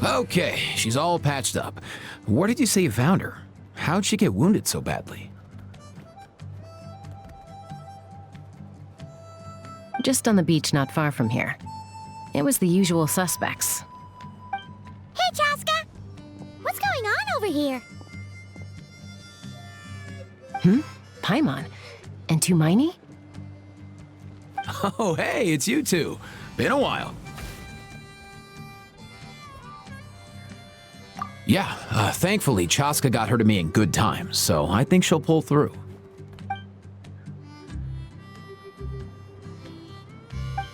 Okay, she's all patched up. Where did you say you found her? How'd she get wounded so badly? Just on the beach not far from here. It was the usual suspects. Hey, Chasca! What's going on over here? Paimon. And Tumaini? Oh, hey, it's you two. Been a while. Yeah, thankfully Chasca got her to me in good time, so I think she'll pull through.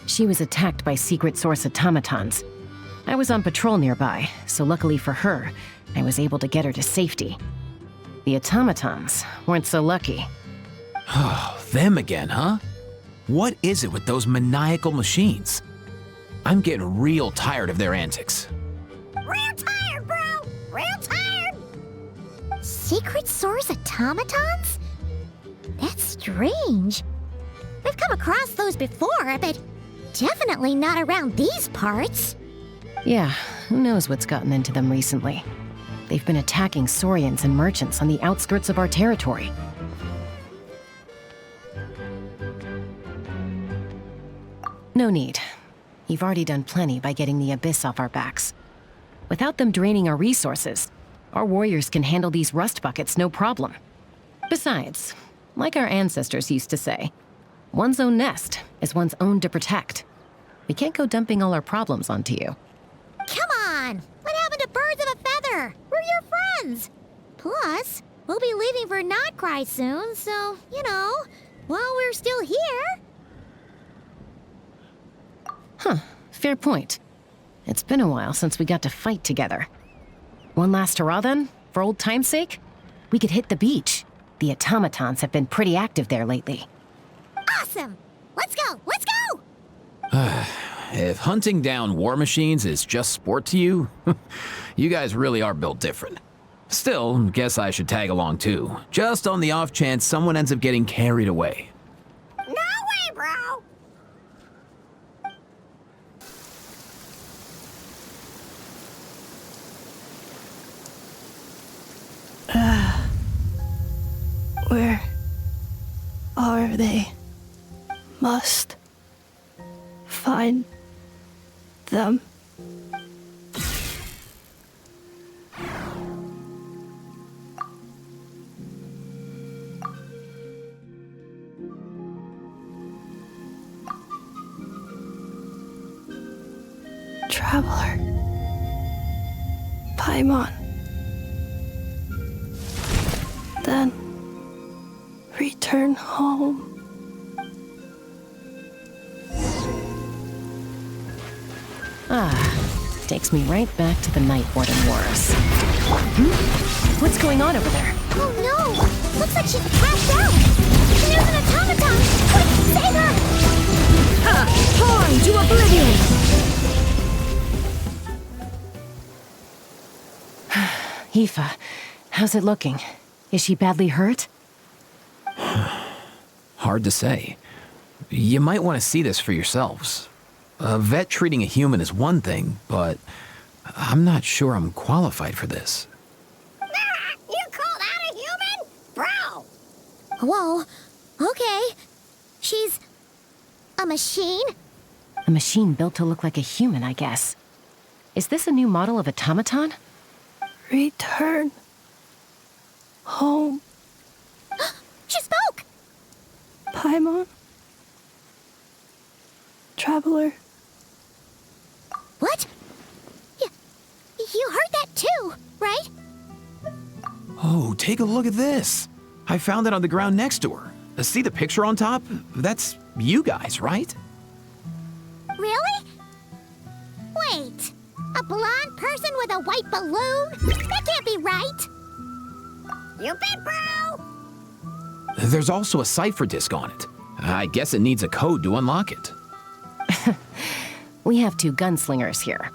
She was attacked by secret source automatons. I was on patrol nearby, so luckily for her, I was able to get her to safety. The automatons weren't so lucky. Oh, them again, huh? What is it with those maniacal machines? I'm getting real tired of their antics. Real tired, bro! Real tired! Secret source automatons? That's strange. I've come across those before, but definitely not around these parts. Yeah, who knows what's gotten into them recently. They've been attacking Saurians and merchants on the outskirts of our territory. No need. You've already done plenty by getting the Abyss off our backs. Without them draining our resources, our warriors can handle these rust buckets no problem. Besides, like our ancestors used to say, one's own nest is one's own to protect. We can't go dumping all our problems onto you. Come on! What happened to birds of a feather? We're your friends! Plus, we'll be leaving for Notcry soon, so, while we're still here... Huh, fair point. It's been a while since we got to fight together. One last hurrah then, for old time's sake? We could hit the beach. The automatons have been pretty active there lately. Awesome! Let's go! Let's go! If hunting down war machines is just sport to you, you guys really are built different. Still, guess I should tag along too, just on the off chance someone ends up getting carried away. No way, bro! Where are they? Must find them. Traveler. Paimon. Then return home. Takes me right back to the Night Warden Wars. What's going on over there? Oh no! Looks like she's passed out! There's an automaton! Quick, save her! Torn to oblivion! Aoife, how's it looking? Is she badly hurt? Hard to say. You might want to see this for yourselves. A vet treating a human is one thing, but I'm not sure I'm qualified for this. You called out a human? Bro! Whoa, okay. She's... a machine? A machine built to look like a human, I guess. Is this a new model of automaton? Return home. She spoke! Paimon. Traveler. What? You heard that too, right? Oh, take a look at this. I found it on the ground next to her. See the picture on top? That's you guys, right? Really? Wait, a blonde person with a white balloon? That can't be right. You bet, bro! There's also a cipher disk on it. I guess it needs a code to unlock it. We have two gunslingers here.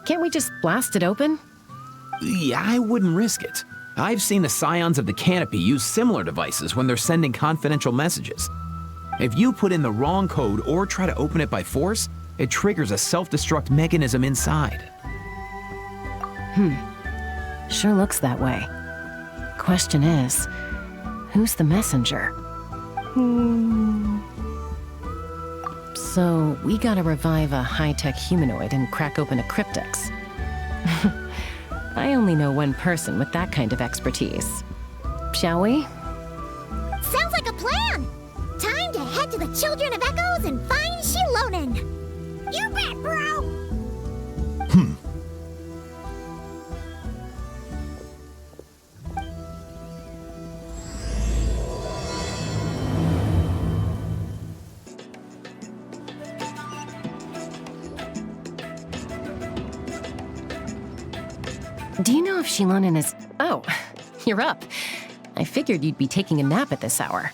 Can't we just blast it open? Yeah, I wouldn't risk it. I've seen the Scions of the Canopy use similar devices when they're sending confidential messages. If you put in the wrong code or try to open it by force, it triggers a self-destruct mechanism inside. Sure looks that way. Question is, who's the messenger? So, we gotta revive a high-tech humanoid and crack open a cryptex. I only know one person with that kind of expertise. Shall we? Sounds like a plan! Time to head to the Children of Echoes and find Xilonen! You bet, bro! Do you know if Xilonen is... Oh, you're up. I figured you'd be taking a nap at this hour.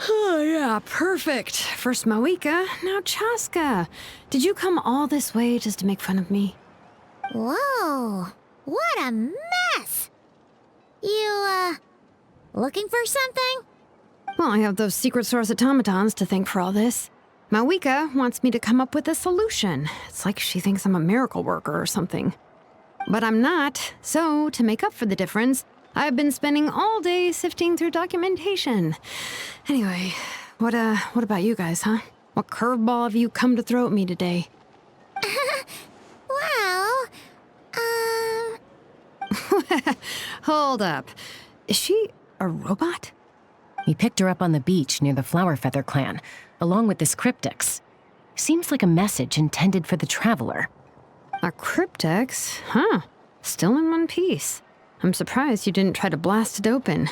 Oh, yeah, perfect. First Mavuika, now Chasca. Did you come all this way just to make fun of me? Whoa, what a mess! You, looking for something? Well, I have those secret source automatons to thank for all this. Mavuika wants me to come up with a solution. It's like she thinks I'm a miracle worker or something. But I'm not, so to make up for the difference, I've been spending all day sifting through documentation. Anyway, what about you guys, huh? What curveball have you come to throw at me today? Well, Hold up. Is she a robot? We picked her up on the beach near the Flowerfeather clan, along with this cryptex. Seems like a message intended for the Traveler. A cryptex? Huh. Still in one piece. I'm surprised you didn't try to blast it open.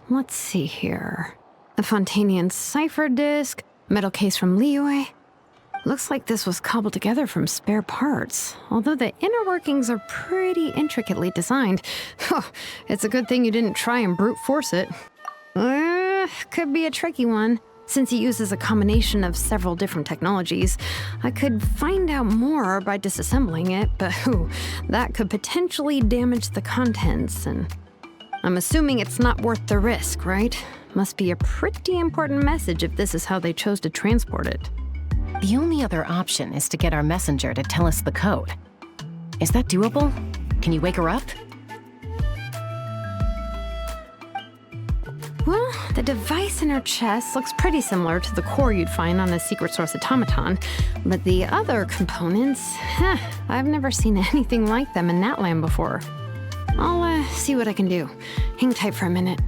Let's see here. A Fontanian cipher disk, metal case from Liyue. Looks like this was cobbled together from spare parts, although the inner workings are pretty intricately designed. It's a good thing you didn't try and brute force it. Could be a tricky one. Since it uses a combination of several different technologies, I could find out more by disassembling it, but that could potentially damage the contents, and I'm assuming it's not worth the risk, right? Must be a pretty important message if this is how they chose to transport it. The only other option is to get our messenger to tell us the code. Is that doable? Can you wake her up? Well, the device in her chest looks pretty similar to the core you'd find on a secret source automaton, but the other components, I've never seen anything like them in that land before. I'll see what I can do. Hang tight for a minute.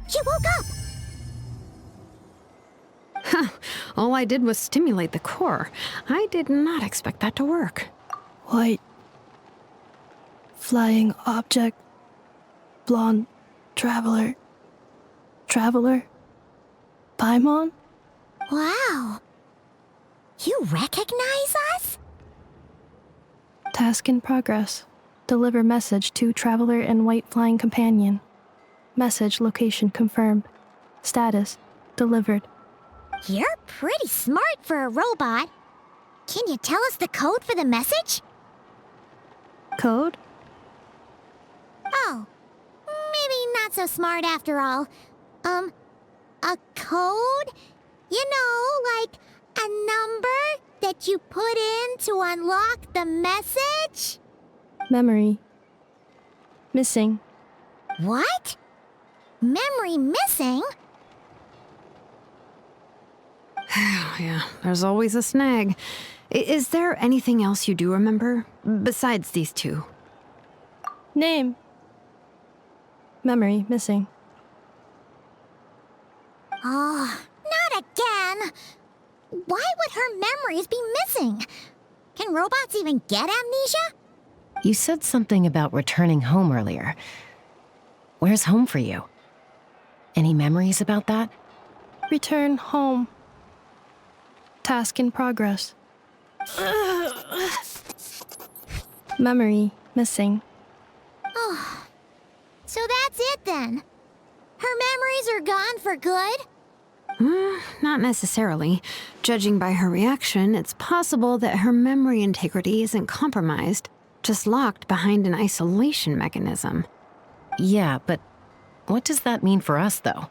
She woke up! All I did was stimulate the core. I did not expect that to work. White. Flying object. Blonde. Traveler. Traveler. Paimon? Wow. You recognize us? Task in progress. Deliver message to Traveler and White Flying Companion. Message location confirmed. Status delivered. You're pretty smart for a robot. Can you tell us the code for the message? Code? Oh, maybe not so smart after all. A code? You know, like a number that you put in to unlock the message? Memory. Missing. What? Memory missing? Yeah, there's always a snag. Is there anything else you do remember? Besides these two? Name. Memory missing. Oh, not again! Why would her memories be missing? Can robots even get amnesia? You said something about returning home earlier. Where's home for you? Any memories about that? Return home. Task in progress. Memory missing. Oh, so that's it then. Her memories are gone for good? Not necessarily. Judging by her reaction, it's possible that her memory integrity isn't compromised, just locked behind an isolation mechanism. Yeah, but what does that mean for us, though?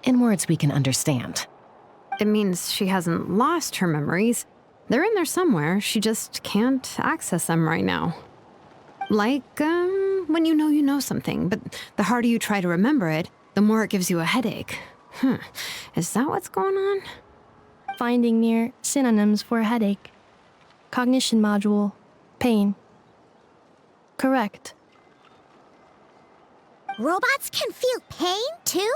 In words we can understand. It means she hasn't lost her memories. They're in there somewhere, she just can't access them right now. Like, when you know something, but the harder you try to remember it, the more it gives you a headache. Is that what's going on? Finding near synonyms for headache. Cognition module. Pain. Correct. Robots can feel pain, too?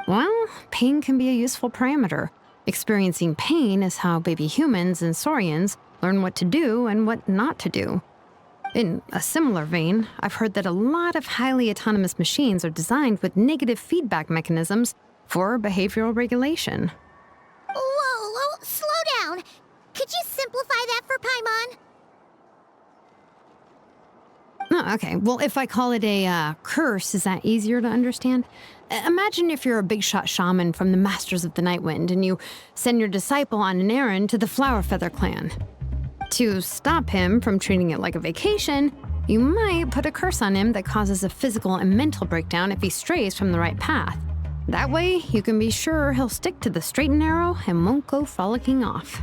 Well, pain can be a useful parameter. Experiencing pain is how baby humans and saurians learn what to do and what not to do. In a similar vein, I've heard that a lot of highly autonomous machines are designed with negative feedback mechanisms for behavioral regulation. Whoa, slow down. Could you simplify that for Paimon? Oh, okay. Well, if I call it a curse, is that easier to understand? Imagine if you're a big shot shaman from the Masters of the Nightwind and you send your disciple on an errand to the Flowerfeather clan. To stop him from treating it like a vacation, you might put a curse on him that causes a physical and mental breakdown if he strays from the right path. That way, you can be sure he'll stick to the straight and narrow and won't go frolicking off.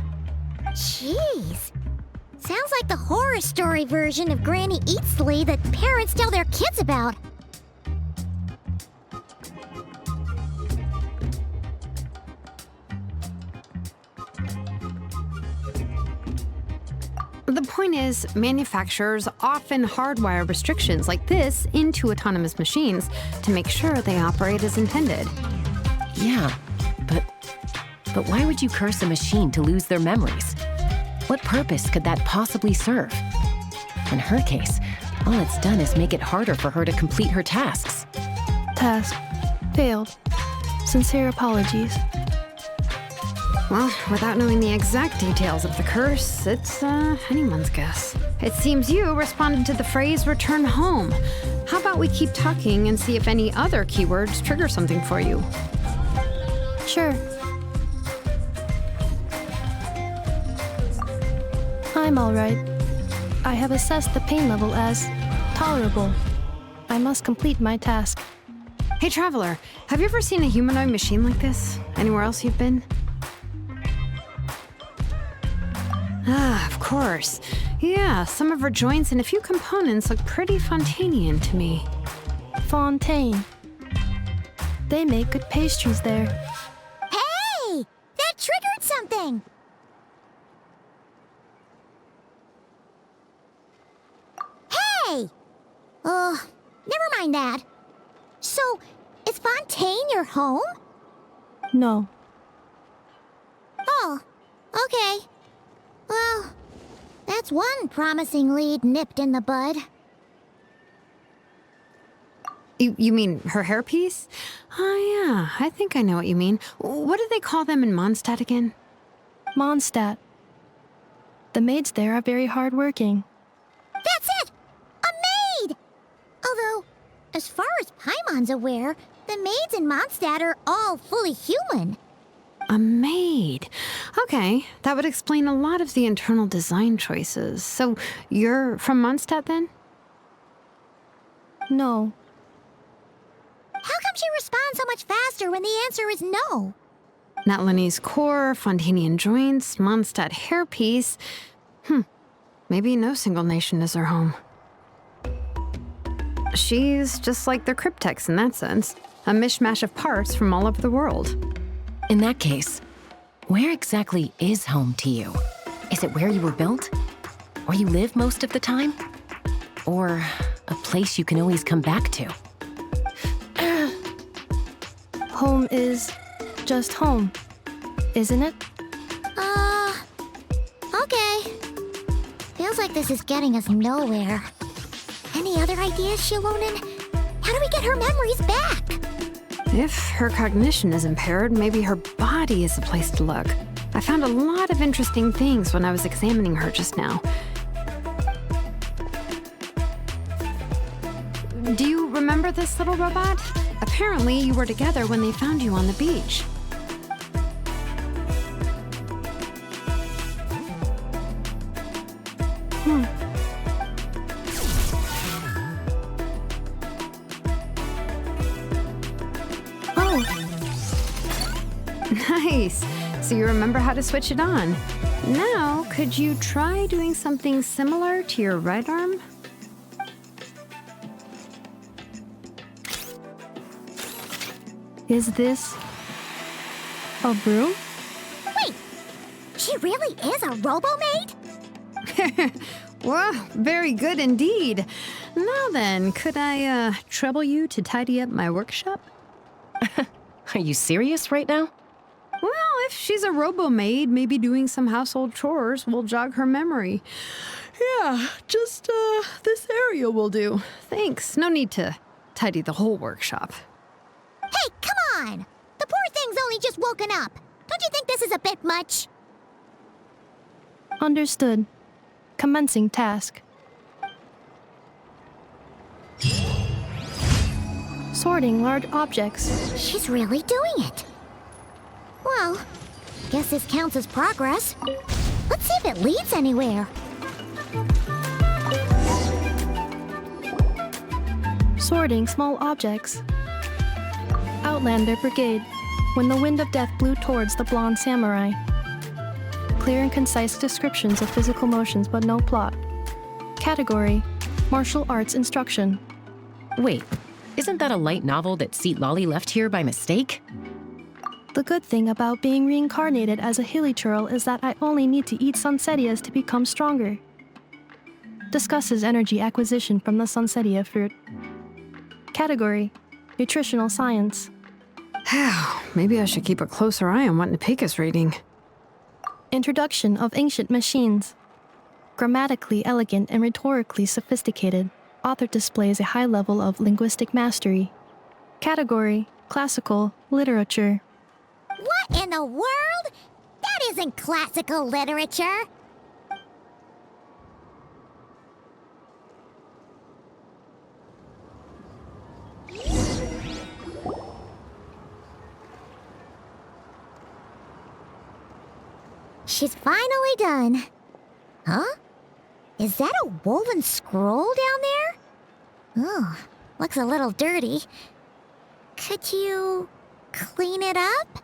Jeez. Sounds like the horror story version of Granny Eatsley that parents tell their kids about. The point is, manufacturers often hardwire restrictions like this into autonomous machines to make sure they operate as intended. Yeah, but why would you curse a machine to lose their memories? What purpose could that possibly serve? In her case, all it's done is make it harder for her to complete her tasks. Task. Failed. Sincere apologies. Well, without knowing the exact details of the curse, it's anyone's guess. It seems you responded to the phrase return home. How about we keep talking and see if any other keywords trigger something for you? Sure. I'm alright. I have assessed the pain level as tolerable. I must complete my task. Hey, Traveler, have you ever seen a humanoid machine like this? Anywhere else you've been? Ah, of course. Yeah, some of her joints and a few components look pretty Fontanian to me. Fontaine. They make good pastries there. Hey! That triggered something! Hey! Never mind that. So, is Fontaine your home? No. Oh, okay. Well, that's one promising lead nipped in the bud. You mean her hairpiece? Oh, yeah, I think I know what you mean. What do they call them in Mondstadt again? Mondstadt. The maids there are very hardworking. That's it! A maid! Although, as far as Paimon's aware, the maids in Mondstadt are all fully human. A maid. Okay, that would explain a lot of the internal design choices. So, you're from Mondstadt then? No. How come she responds so much faster when the answer is no? Natlanese core, Fontanian joints, Mondstadt hairpiece. Maybe no single nation is her home. She's just like the Cryptex in that sense. A mishmash of parts from all over the world. In that case, where exactly is home to you? Is it where you were built? Where you live most of the time? Or a place you can always come back to? Home is just home, isn't it? Okay. Feels like this is getting us nowhere. Any other ideas, Xilonen? How do we get her memories back? If her cognition is impaired, maybe her body is the place to look. I found a lot of interesting things when I was examining her just now. Do you remember this little robot? Apparently, you were together when they found you on the beach. Nice. So you remember how to switch it on. Now, could you try doing something similar to your right arm? Is this a broom? Wait, she really is a robo-maid? Well, very good indeed. Now then, could I trouble you to tidy up my workshop? Are you serious right now? Well, if she's a robo-maid, maybe doing some household chores will jog her memory. Yeah, just this area will do. Thanks. No need to tidy the whole workshop. Hey, come on! The poor thing's only just woken up. Don't you think this is a bit much? Understood. Commencing task. Sorting large objects. She's really doing it. Well, guess this counts as progress. Let's see if it leads anywhere. Sorting small objects. Outlander Brigade. When the wind of death blew towards the blonde samurai. Clear and concise descriptions of physical motions but no plot. Category: Martial Arts Instruction. Wait, isn't that a light novel that Citlali left here by mistake? The good thing about being reincarnated as a hilly churl is that I only need to eat sunsettias to become stronger. Discusses energy acquisition from the sunsettia fruit. Category: Nutritional Science. Maybe I should keep a closer eye on what Napika's reading. Introduction of Ancient Machines. Grammatically elegant and rhetorically sophisticated, author displays a high level of linguistic mastery. Category: Classical Literature. What in the world? That isn't classical literature. She's finally done. Huh? Is that a woven scroll down there? Oh, looks a little dirty. Could you clean it up?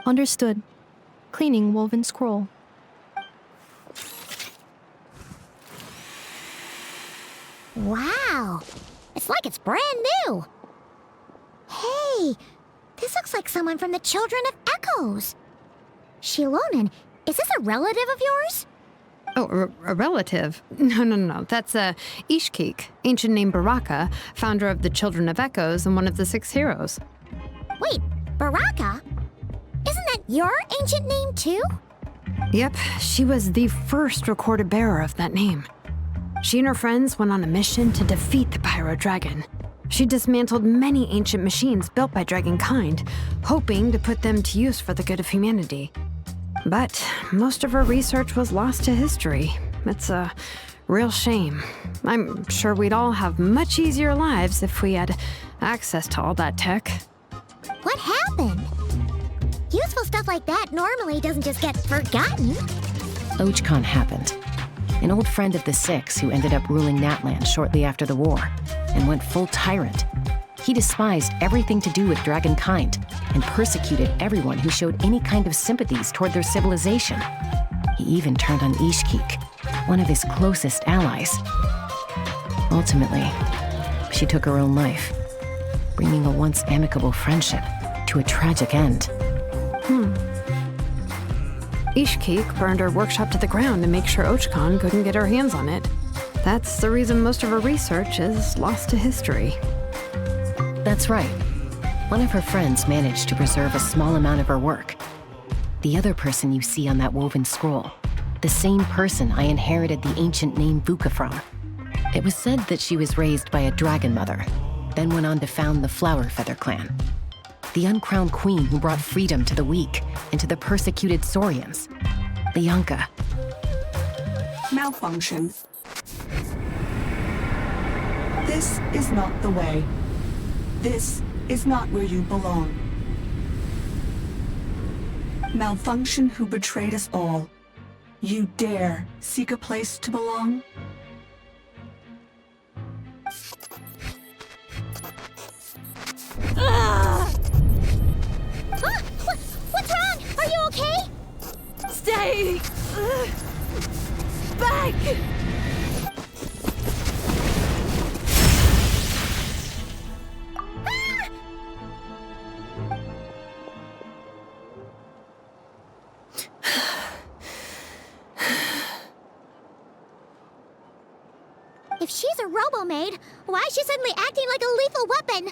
Understood. Cleaning woven scroll. Wow, it's like it's brand new. Hey, this looks like someone from the Children of Echoes. Xilonen, is this a relative of yours? Oh, a relative? No. That's Ishkik, ancient name Baraka, founder of the Children of Echoes and one of the 6 heroes. Wait, Baraka? Isn't that your ancient name too? Yep, she was the first recorded bearer of that name. She and her friends went on a mission to defeat the Pyro Dragon. She dismantled many ancient machines built by Dragonkind, hoping to put them to use for the good of humanity. But most of her research was lost to history. It's a real shame. I'm sure we'd all have much easier lives if we had access to all that tech. What happened? Useful stuff like that normally doesn't just get forgotten. Archon happened. An old friend of the 6 who ended up ruling Natland shortly after the war and went full tyrant. He despised everything to do with Dragonkind and persecuted everyone who showed any kind of sympathies toward their civilization. He even turned on Ishkik, one of his closest allies. Ultimately, she took her own life, bringing a once amicable friendship to a tragic end. Ishkik burned her workshop to the ground to make sure Archon couldn't get her hands on it. That's the reason most of her research is lost to history. That's right. One of her friends managed to preserve a small amount of her work. The other person you see on that woven scroll, the same person I inherited the ancient name Vuka from. It was said that she was raised by a dragon mother, then went on to found the Flower Feather clan. The uncrowned queen who brought freedom to the weak and to the persecuted Saurians. The Yunka. Malfunction. This is not the way. This is not where you belong. Malfunction who betrayed us all. You dare seek a place to belong? What's wrong? a robo-maid, why is she suddenly acting like a lethal weapon?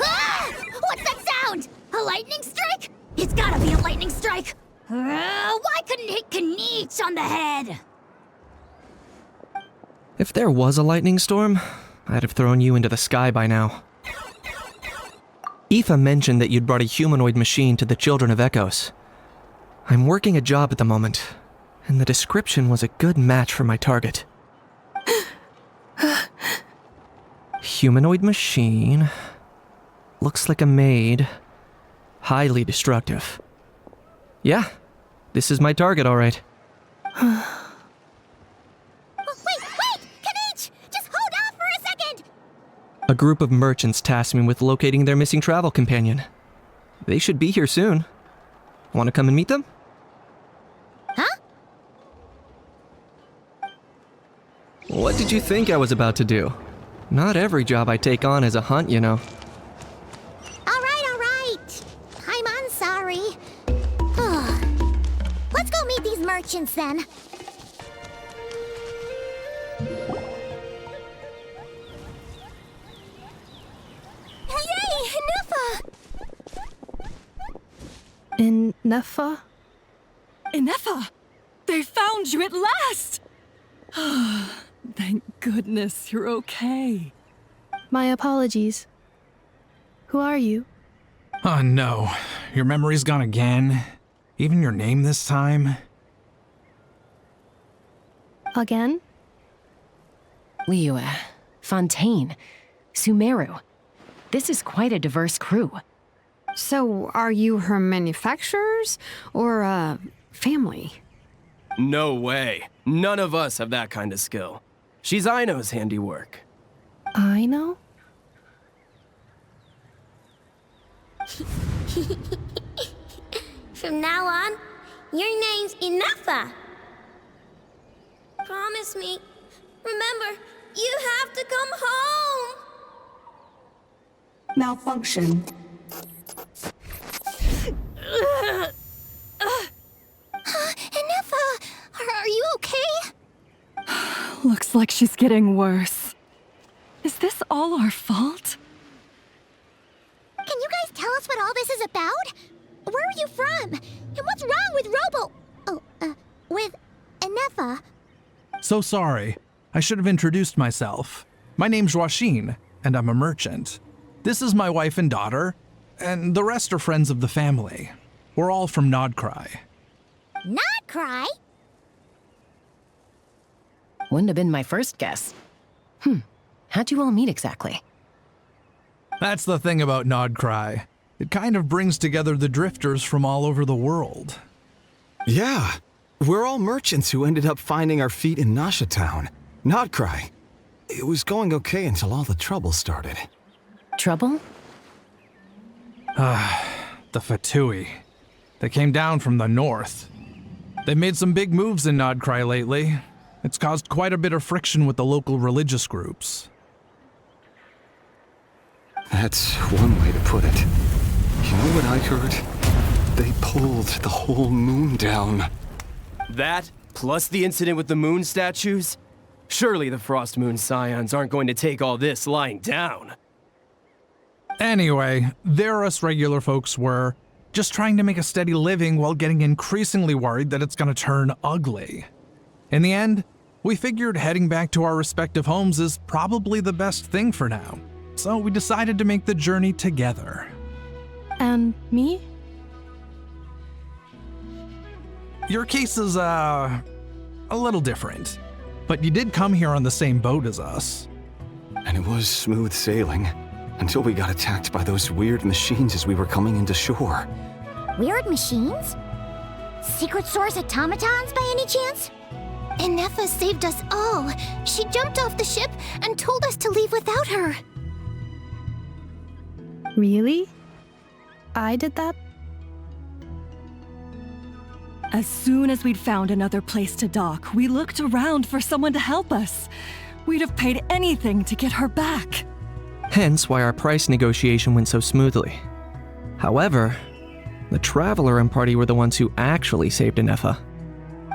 Ah! What's that sound? A lightning strike? It's gotta be a lightning strike! Why couldn't it hit Kinich on the head? If there was a lightning storm, I'd have thrown you into the sky by now. Aoife mentioned that you'd brought a humanoid machine to the Children of Echoes. I'm working a job at the moment, and the description was a good match for my target. Humanoid machine. Looks like a maid. Highly destructive. Yeah, this is my target, all right. Wait! Kinich! Just hold off for a second! A group of merchants tasked me with locating their missing travel companion. They should be here soon. Want to come and meet them? Huh? What did you think I was about to do? Not every job I take on is a hunt, you know. All right. I'm sorry. Let's go meet these merchants then. Yay, Ineffa! Ineffa? Ineffa! They found you at last! Thank goodness you're okay. My apologies. Who are you? Oh no, your memory's gone again? Even your name this time? Again? Liyue, Fontaine, Sumeru. This is quite a diverse crew. So, are you her manufacturers or family? No way. None of us have that kind of skill. She's Aino's handiwork. Aino? From now on, your name's Ineffa. Promise me. Remember, you have to come home. Malfunction. Ineffa, are you okay? Looks like she's getting worse. Is this all our fault? Can you guys tell us what all this is about? Where are you from? And what's wrong with with Ineffa? So sorry. I should have introduced myself. My name's Joachine, and I'm a merchant. This is my wife and daughter, and the rest are friends of the family. We're all from Nodcry. Not cry? Wouldn't have been my first guess. How'd you all meet exactly? That's the thing about Nodcry. It kind of brings together the drifters from all over the world. Yeah, we're all merchants who ended up finding our feet in Nasha Town. Nodcry. It was going okay until all the trouble started. Trouble? The Fatui. They came down from the north. They've made some big moves in Nodcry lately. It's caused quite a bit of friction with the local religious groups. That's one way to put it. You know what I heard? They pulled the whole moon down. That, plus the incident with the moon statues? Surely the Frost Moon Scions aren't going to take all this lying down. Anyway, there us regular folks were just trying to make a steady living while getting increasingly worried that it's gonna turn ugly. In the end, we figured heading back to our respective homes is probably the best thing for now. So we decided to make the journey together. And me? Your case is, a little different. But you did come here on the same boat as us. And it was smooth sailing, until we got attacked by those weird machines as we were coming into shore. Weird machines? Secret Source automatons by any chance? Ineffa saved us all. She jumped off the ship and told us to leave without her. Really? I did that? As soon as we'd found another place to dock, we looked around for someone to help us. We'd have paid anything to get her back. Hence why our price negotiation went so smoothly. However, the Traveler and party were the ones who actually saved Ineffa.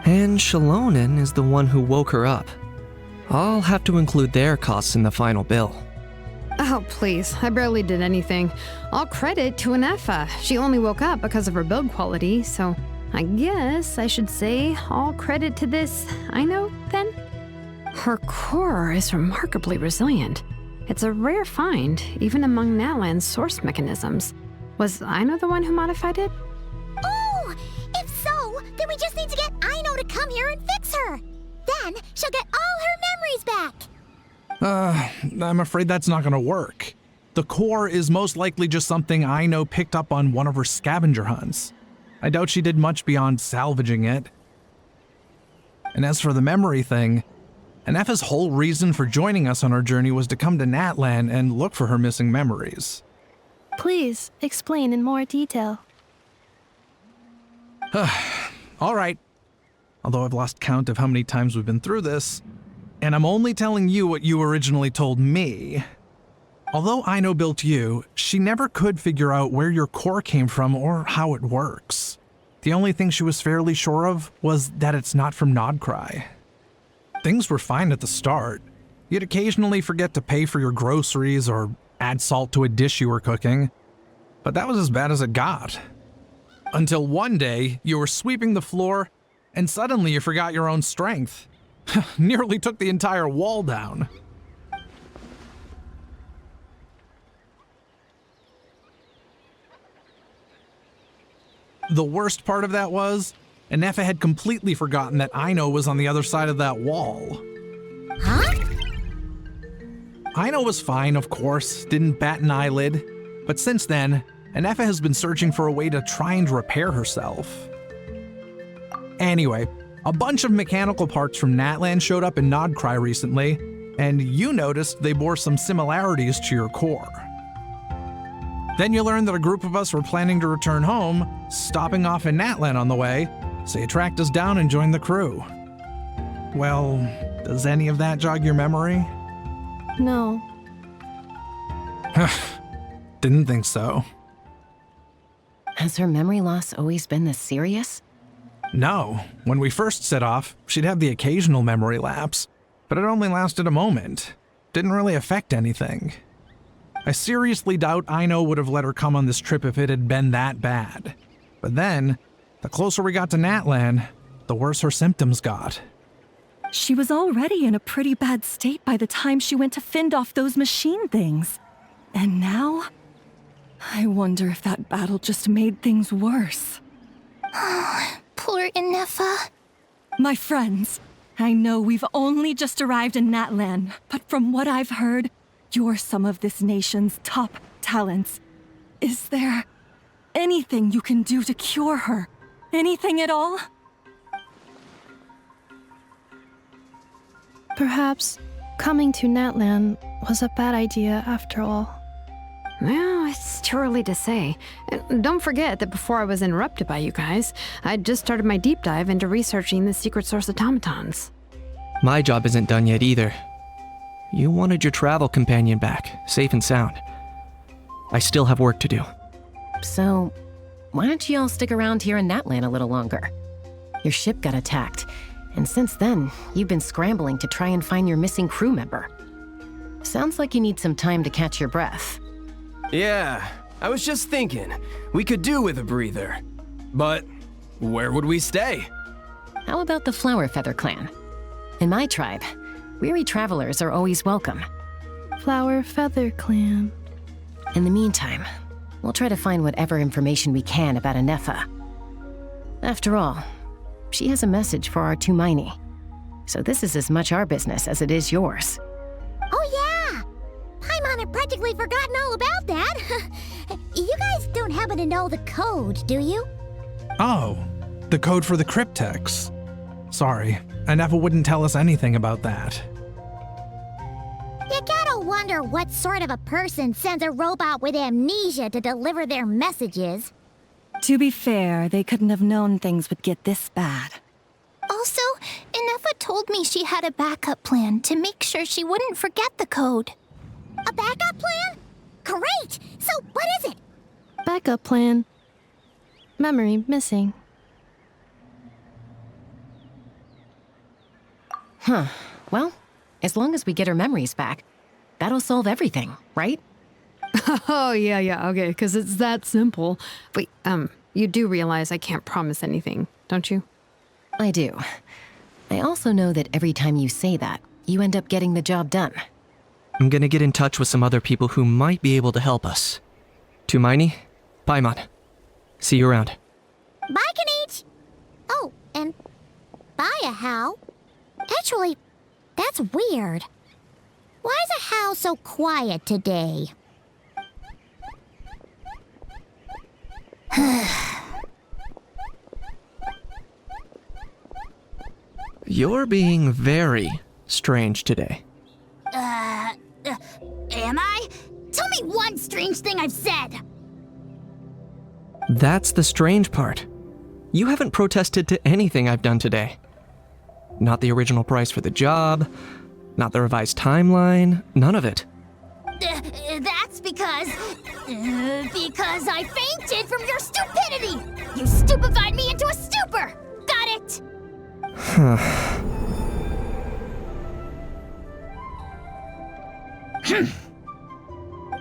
And Xilonen is the one who woke her up. I'll have to include their costs in the final bill. Oh, please. I barely did anything. All credit to Ineffa. She only woke up because of her build quality, so I guess I should say all credit to this Aino, then? Her core is remarkably resilient. It's a rare find, even among Natlan's source mechanisms. Was Aino the one who modified it? Oh! If so, then we just need to get Aino to come here and fix her. Then she'll get all her memories back. I'm afraid that's not gonna work. The core is most likely just something Aino picked up on one of her scavenger hunts. I doubt she did much beyond salvaging it. And as for the memory thing, Ineffa's whole reason for joining us on our journey was to come to Natlan and look for her missing memories. Please explain in more detail. All right. Although I've lost count of how many times we've been through this, and I'm only telling you what you originally told me. Although Aino built you, she never could figure out where your core came from or how it works. The only thing she was fairly sure of was that it's not from Nodcry. Things were fine at the start. You'd occasionally forget to pay for your groceries or add salt to a dish you were cooking, but that was as bad as it got. Until one day, you were sweeping the floor, and suddenly you forgot your own strength. Nearly took the entire wall down. The worst part of that was, Ineffa had completely forgotten that Aino was on the other side of that wall. Huh? Aino was fine, of course, didn't bat an eyelid, but since then, Ineffa has been searching for a way to try and repair herself. Anyway, a bunch of mechanical parts from Natlan showed up in Nodcry recently, and you noticed they bore some similarities to your core. Then you learned that a group of us were planning to return home, stopping off in Natlan on the way, so you tracked us down and joined the crew. Well, does any of that jog your memory? No. Didn't think so. Has her memory loss always been this serious? No. When we first set off, she'd have the occasional memory lapse, but it only lasted a moment. Didn't really affect anything. I seriously doubt Aino would have let her come on this trip if it had been that bad. But then, the closer we got to Natlan, the worse her symptoms got. She was already in a pretty bad state by the time she went to fend off those machine things. And now? I wonder if that battle just made things worse. Poor Ineffa. My friends, I know we've only just arrived in Natlan, but from what I've heard, you're some of this nation's top talents. Is there anything you can do to cure her? Anything at all? Perhaps coming to Natlan was a bad idea after all. Well, it's too early to say. And don't forget that before I was interrupted by you guys, I'd just started my deep dive into researching the secret source automatons. My job isn't done yet either. You wanted your travel companion back, safe and sound. I still have work to do. So, why don't you all stick around here in Natlan a little longer? Your ship got attacked, and since then, you've been scrambling to try and find your missing crew member. Sounds like you need some time to catch your breath. Yeah, I was just thinking, we could do with a breather. But where would we stay? How about the Flower Feather Clan? In my tribe, weary travelers are always welcome. Flower Feather Clan. In the meantime, we'll try to find whatever information we can about Ineffa. After all, she has a message for our Tumaini. So this is as much our business as it is yours. Oh yeah! Paimon had practically forgotten all about that. You guys don't happen to know the code, do you? Oh, the code for the cryptex. Sorry, Ineffa wouldn't tell us anything about that. You gotta wonder what sort of a person sends a robot with amnesia to deliver their messages. To be fair, they couldn't have known things would get this bad. Also, Ineffa told me she had a backup plan to make sure she wouldn't forget the code. A backup plan? Great! So what is it? Backup plan. Memory missing. Huh. Well, As long as we get her memories back, that'll solve everything, right? Oh, yeah, okay, because it's that simple. Wait, you do realize I can't promise anything, don't you? I do. I also know that every time you say that, you end up getting the job done. I'm gonna get in touch with some other people who might be able to help us. Tumaini, Paimon. See you around. Bye, Kinich! Oh, and bye, a How. Actually, that's weird. Why is a How so quiet today? You're being very strange today. Am I? Tell me one strange thing I've said! That's the strange part. You haven't protested to anything I've done today. Not the original price for the job, not the revised timeline, none of it. That's because I fainted from your stupidity! You stupefied me into a stupor! Got it?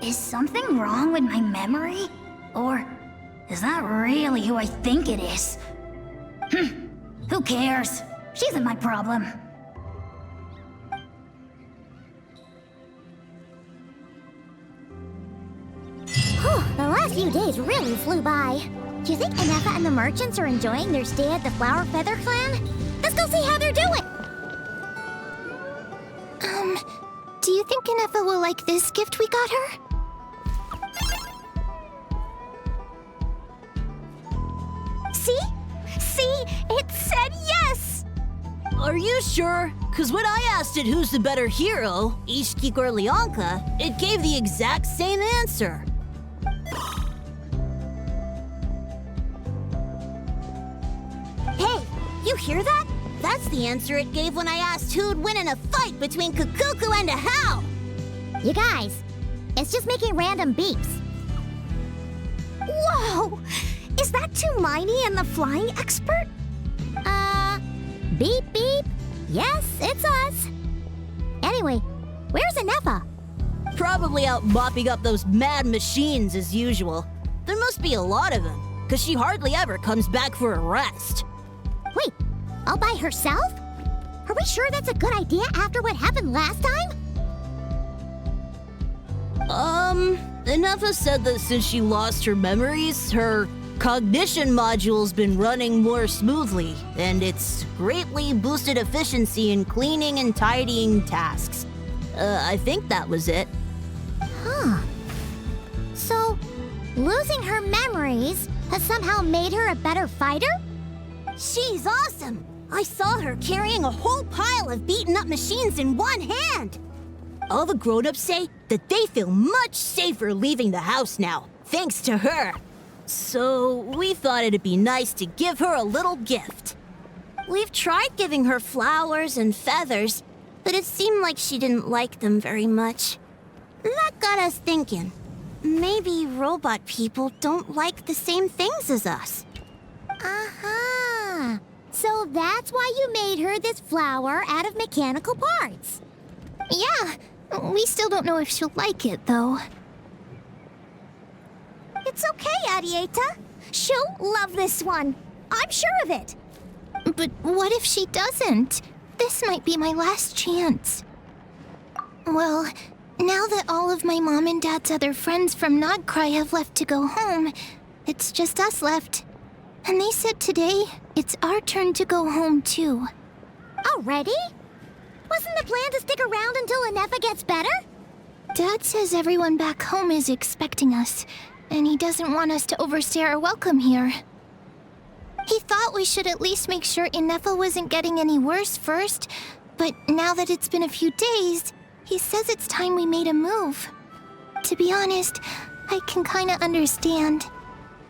Is something wrong with my memory? Or is that really who I think it is? Who cares? She isn't my problem. The last few days really flew by. Do you think Ineffa and the merchants are enjoying their stay at the Flower Feather Clan? Let's go see how they're doing! Do you think Ineffa will like this gift we got her? See? It said yes! Are you sure? Because when I asked it who's the better hero, Ishkik or Leonka, it gave the exact same answer. Hey, you hear that? That's the answer it gave when I asked who'd win in a fight between Kukuku and a How. You guys, it's just making random beeps. Whoa! Is that Tumaini and the flying expert? Beep beep. Yes, it's us. Anyway, where's Ineffa? Probably out mopping up those mad machines as usual. There must be a lot of them, because she hardly ever comes back for a rest. Wait, all by herself? Are we sure that's a good idea after what happened last time? Ineffa said that since she lost her memories, her cognition module's been running more smoothly, and it's greatly boosted efficiency in cleaning and tidying tasks. I think that was it. Huh. So, losing her memories has somehow made her a better fighter? She's awesome! I saw her carrying a whole pile of beaten-up machines in one hand! All the grown-ups say that they feel much safer leaving the house now, thanks to her. So, we thought it'd be nice to give her a little gift. We've tried giving her flowers and feathers, but it seemed like she didn't like them very much. That got us thinking. Maybe robot people don't like the same things as us. Uh-huh. So that's why you made her this flower out of mechanical parts. Yeah, we still don't know if she'll like it, though. It's okay, Arieta. She'll love this one. I'm sure of it. But what if she doesn't? This might be my last chance. Well, now that all of my mom and dad's other friends from Nodcry have left to go home, it's just us left. And they said today, it's our turn to go home too. Already? Wasn't the plan to stick around until Ineffa gets better? Dad says everyone back home is expecting us, and he doesn't want us to overstay our welcome here. He thought we should at least make sure Ineffa wasn't getting any worse first, but now that it's been a few days, he says it's time we made a move. To be honest, I can kinda understand.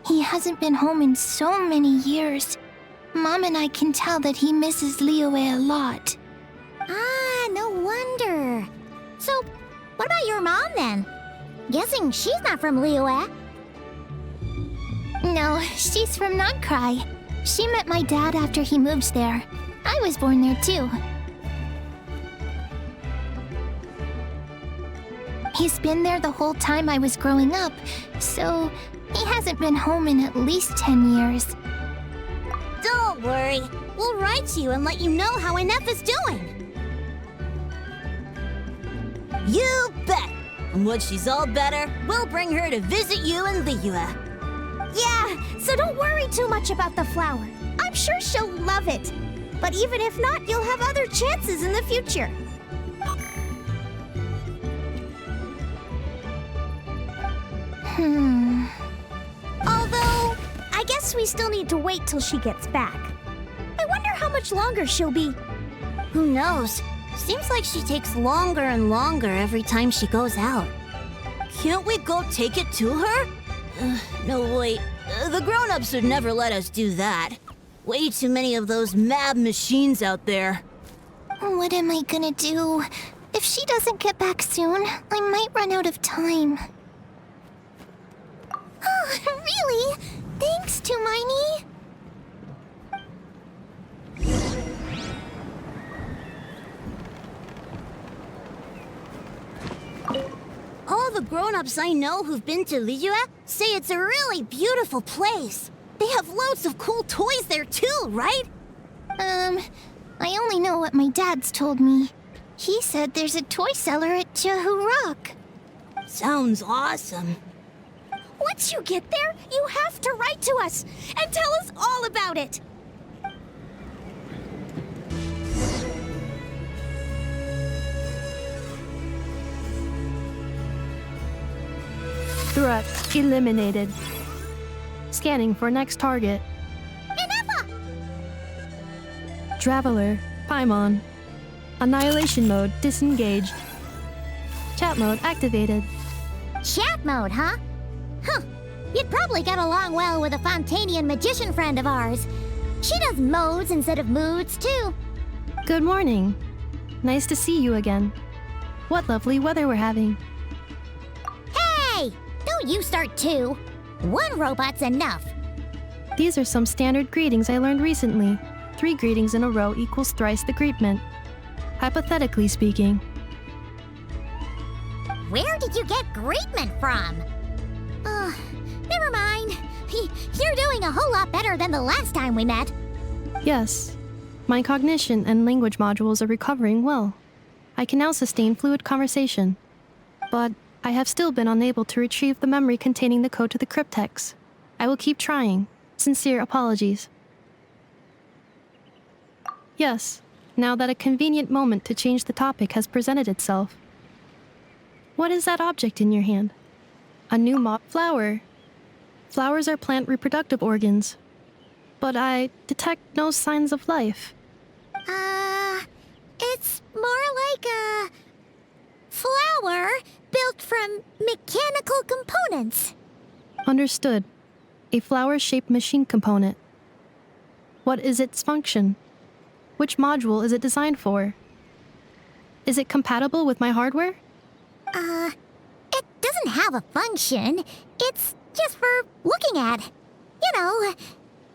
He hasn't been home in so many years. Mom and I can tell that he misses Liyue a lot. Ah, no wonder. So, what about your mom then? Guessing she's not from Liyue. No, she's from Nodcry. She met my dad after he moved there. I was born there too. He's been there the whole time I was growing up, so he hasn't been home in at least 10 years. Don't worry. We'll write to you and let you know how Ineffa's doing. You bet. And when she's all better, we'll bring her to visit you in Liyue. Yeah, so don't worry too much about the flower. I'm sure she'll love it. But even if not, you'll have other chances in the future. Although, I guess we still need to wait till she gets back. I wonder how much longer she'll be. Who knows? Seems like she takes longer and longer every time she goes out. Can't we go take it to her? No, wait. The grown-ups would never let us do that. Way too many of those mad machines out there. What am I gonna do? If she doesn't get back soon, I might run out of time. Oh, really? Thanks, Tumaini. All the grown-ups I know who've been to Liyue say it's a really beautiful place. They have loads of cool toys there too, right? I only know what my dad's told me. He said there's a toy seller at Jehu Rock. Sounds awesome. Once you get there, you have to write to us and tell us all about it. Threat eliminated. Scanning for next target. Ineffa! Traveler, Paimon. Annihilation mode disengaged. Chat mode activated. Chat mode, huh? Huh. You'd probably get along well with a Fontanian magician friend of ours. She does modes instead of moods, too. Good morning. Nice to see you again. What lovely weather we're having. Hey! Don't you start too. One robot's enough. These are some standard greetings I learned recently. 3 greetings in a row equals thrice the greetment. Hypothetically speaking. Where did you get greetment from? Never mind. You're doing a whole lot better than the last time we met. Yes. My cognition and language modules are recovering well. I can now sustain fluid conversation. But I have still been unable to retrieve the memory containing the code to the cryptex. I will keep trying. Sincere apologies. Yes, now that a convenient moment to change the topic has presented itself. What is that object in your hand? A new mop flower. Flowers are plant reproductive organs. But I detect no signs of life. It's more like a flower built from mechanical components. Understood. A flower-shaped machine component. What is its function? Which module is it designed for? Is it compatible with my hardware? It doesn't have a function. It's just for looking at. You know,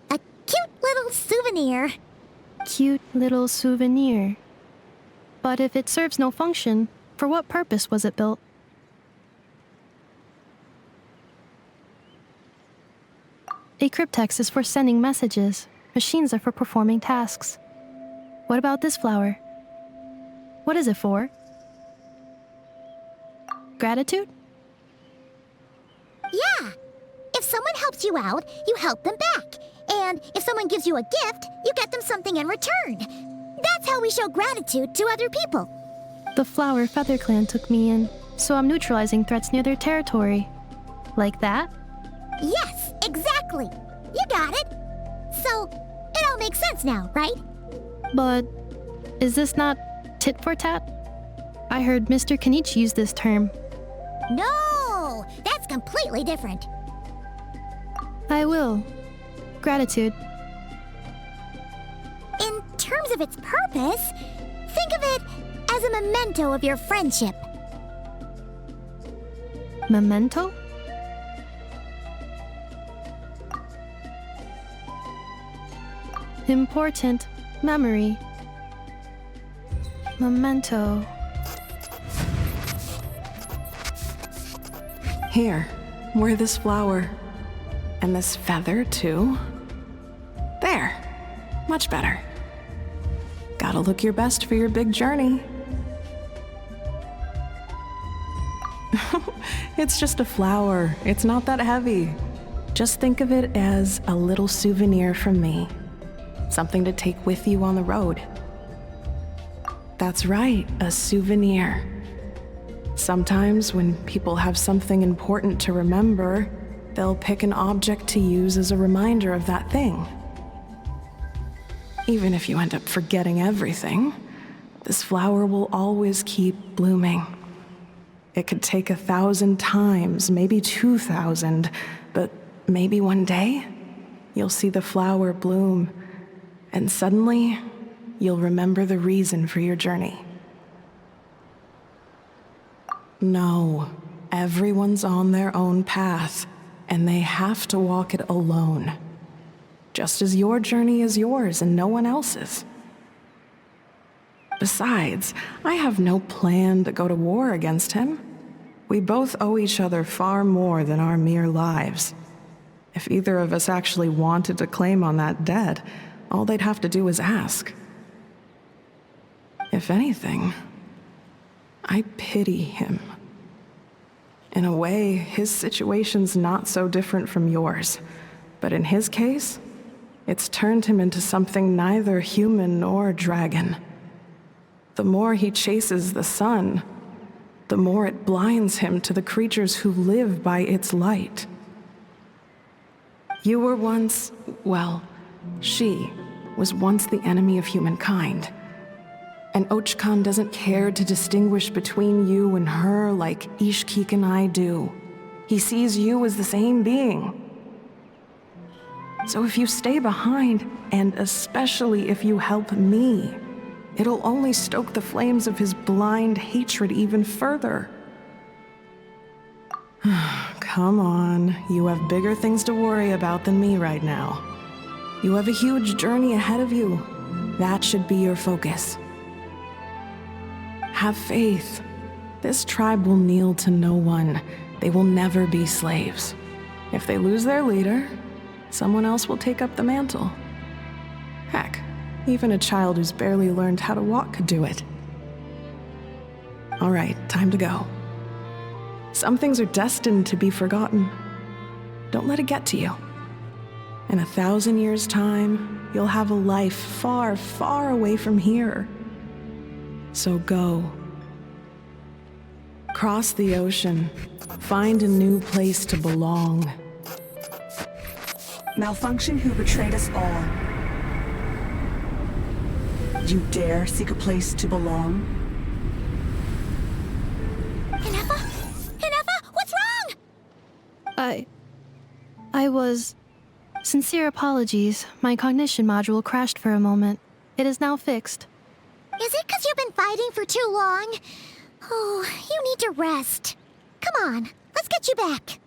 a cute little souvenir. Cute little souvenir. But if it serves no function, for what purpose was it built? A cryptex is for sending messages. Machines are for performing tasks. What about this flower? What is it for? Gratitude? Yeah. If someone helps you out, you help them back. And if someone gives you a gift, you get them something in return. That's how we show gratitude to other people. The Flower Feather Clan took me in, so I'm neutralizing threats near their territory. Like that? Yes, exactly. You got it. So, it all makes sense now, right? But is this not tit for tat? I heard Mr. Kinich use this term. No, that's completely different. I will. Gratitude. In terms of its purpose, think of it as a memento of your friendship. Memento? Important memory. Here, wear this flower. And this feather, too. There. Much better. Gotta look your best for your big journey. It's just a flower. It's not that heavy. Just think of it as a little souvenir from me. Something to take with you on the road. That's right, a souvenir. Sometimes when people have something important to remember, they'll pick an object to use as a reminder of that thing. Even if you end up forgetting everything, this flower will always keep blooming. It could take 1,000 times, maybe 2,000, but maybe one day, you'll see the flower bloom, and suddenly, you'll remember the reason for your journey. No, everyone's on their own path, and they have to walk it alone. Just as your journey is yours and no one else's. Besides, I have no plan to go to war against him. We both owe each other far more than our mere lives. If either of us actually wanted to claim on that debt, all they'd have to do is ask. If anything, I pity him. In a way, his situation's not so different from yours. But in his case, it's turned him into something neither human nor dragon. The more he chases the sun, the more it blinds him to the creatures who live by its light. You were once, well, she was once the enemy of humankind. And Ochkan doesn't care to distinguish between you and her like Ishkik and I do. He sees you as the same being. So if you stay behind, and especially if you help me, it'll only stoke the flames of his blind hatred even further. Come on, you have bigger things to worry about than me right now. You have a huge journey ahead of you. That should be your focus. Have faith. This tribe will kneel to no one. They will never be slaves. If they lose their leader, someone else will take up the mantle. Heck, even a child who's barely learned how to walk could do it. All right, time to go. Some things are destined to be forgotten. Don't let it get to you. In 1,000 years' time, you'll have a life far, far away from here. So go. Cross the ocean. Find a new place to belong. Malfunction who betrayed us all. You dare seek a place to belong? Ineffa? Ineffa, what's wrong? I was... Sincere apologies. My cognition module crashed for a moment. It is now fixed. Is it because you've been fighting for too long? Oh, you need to rest. Come on, let's get you back.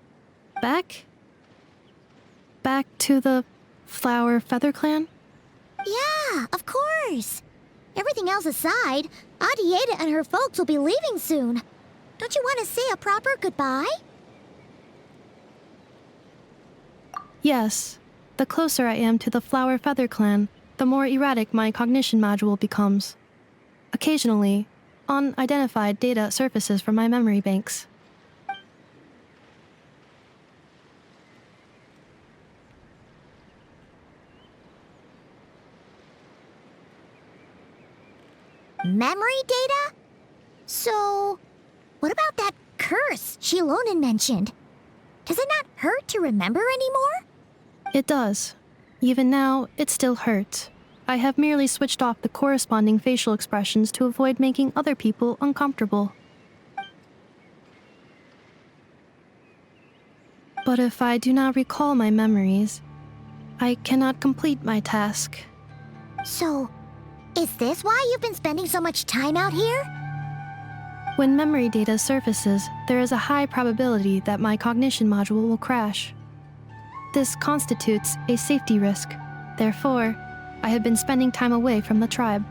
Back? Back to the Flower Feather Clan? Yeah, of course. Everything else aside, Auntie Ada and her folks will be leaving soon. Don't you want to say a proper goodbye? Yes. The closer I am to the Flower Feather Clan, the more erratic my cognition module becomes. Occasionally, unidentified data surfaces from my memory banks. Memory data? So, what about that curse Xilonen mentioned? Does it not hurt to remember anymore? It does. Even now, it still hurts. I have merely switched off the corresponding facial expressions to avoid making other people uncomfortable. But if I do not recall my memories, I cannot complete my task. So, is this why you've been spending so much time out here? When memory data surfaces, there is a high probability that my cognition module will crash. This constitutes a safety risk. Therefore, I have been spending time away from the tribe.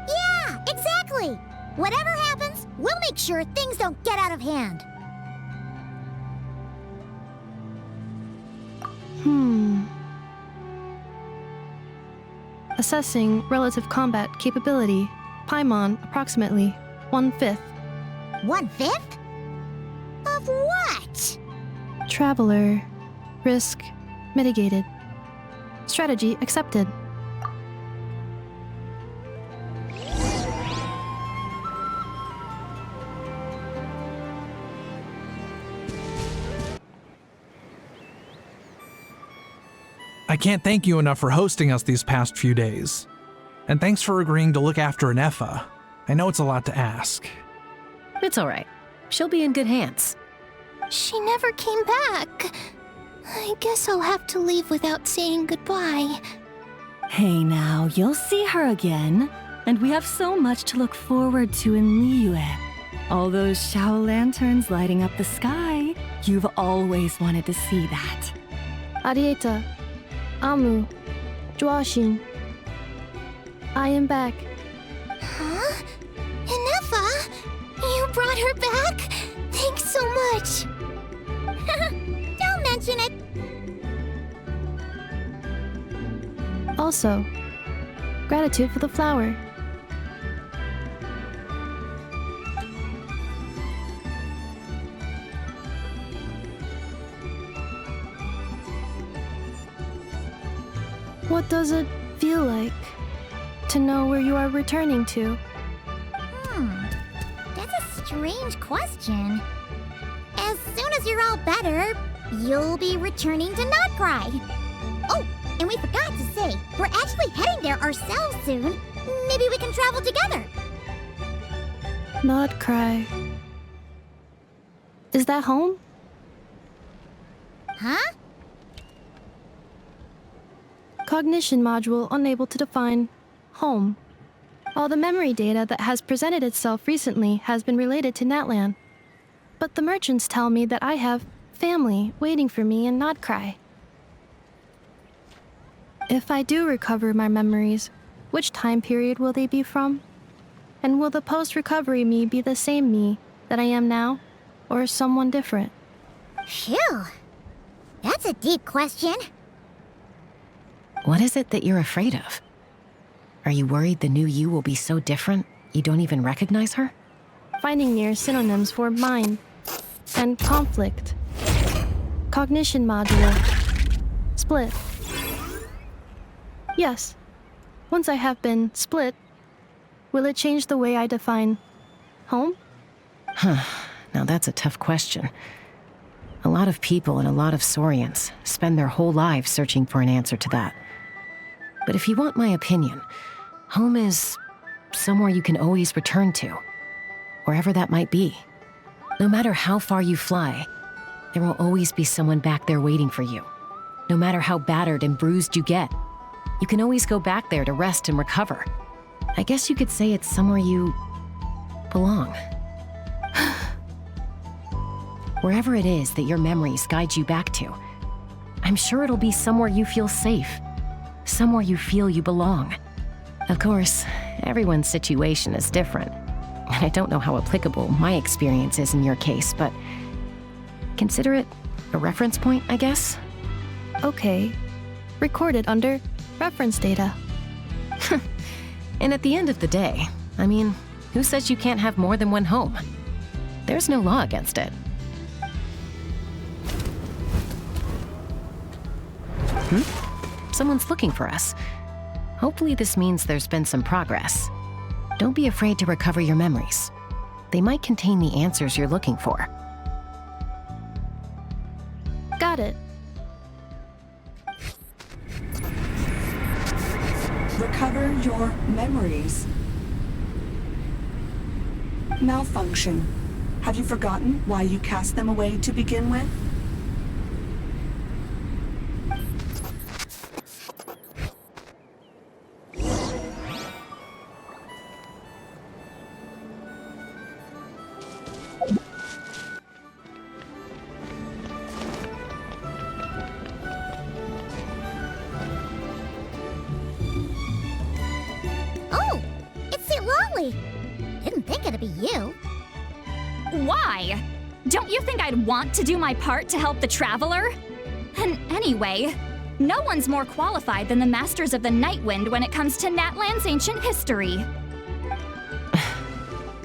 Yeah, exactly! sure things don't get out of hand. Assessing relative combat capability. Paimon, approximately 1/5. 1/5? Of what? Traveler. Risk mitigated. Strategy accepted. I can't thank you enough for hosting us these past few days. And thanks for agreeing to look after Ineffa. I know it's a lot to ask. It's all right. She'll be in good hands. She never came back. I guess I'll have to leave without saying goodbye. Hey now, you'll see her again. And we have so much to look forward to in Liyue. All those Shao lanterns lighting up the sky. You've always wanted to see that. Arieta. Amu. Joashin. I am back. Huh? Ineffa? You brought her back? Thanks so much. Don't mention it. Also, gratitude for the flower. What does it feel like to know where you are returning to? That's a strange question. As soon as you're all better, you'll be returning to Notcry. Oh, and we forgot to say, we're actually heading there ourselves soon. Maybe we can travel together. Not cry. Is that home? Huh? Cognition module unable to define home. All the memory data that has presented itself recently has been related to Natlan. But the merchants tell me that I have family waiting for me in Notcry. If I do recover my memories, which time period will they be from? And will the post-recovery me be the same me that I am now, or someone different? Phew. That's a deep question. What is it that you're afraid of? Are you worried the new you will be so different you don't even recognize her? Finding near synonyms for mind and conflict. Cognition module. Split. Yes. Once I have been split, will it change the way I define home? Now that's a tough question. A lot of people and a lot of Saurians spend their whole lives searching for an answer to that. But if you want my opinion, home is somewhere you can always return to, wherever that might be. No matter how far you fly, there will always be someone back there waiting for you. No matter how battered and bruised you get, you can always go back there to rest and recover. I guess you could say it's somewhere you belong. Wherever it is that your memories guide you back to, I'm sure it'll be somewhere you feel safe, somewhere you feel you belong. Of course, everyone's situation is different, and I don't know how applicable my experience is in your case, but consider it a reference point, I guess? Okay. Recorded under reference data. And at the end of the day, I mean, who says you can't have more than one home? There's no law against it. Someone's looking for us. Hopefully this means there's been some progress. Don't be afraid to recover your memories. They might contain the answers you're looking for. Got it. Recover your memories. Malfunction. Have you forgotten why you cast them away to begin with? Oh, it's Citlali. Didn't think it'd be you. Why? Don't you think I'd want to do my part to help the Traveler? And anyway, no one's more qualified than the Masters of the Nightwind when it comes to Natlan's ancient history.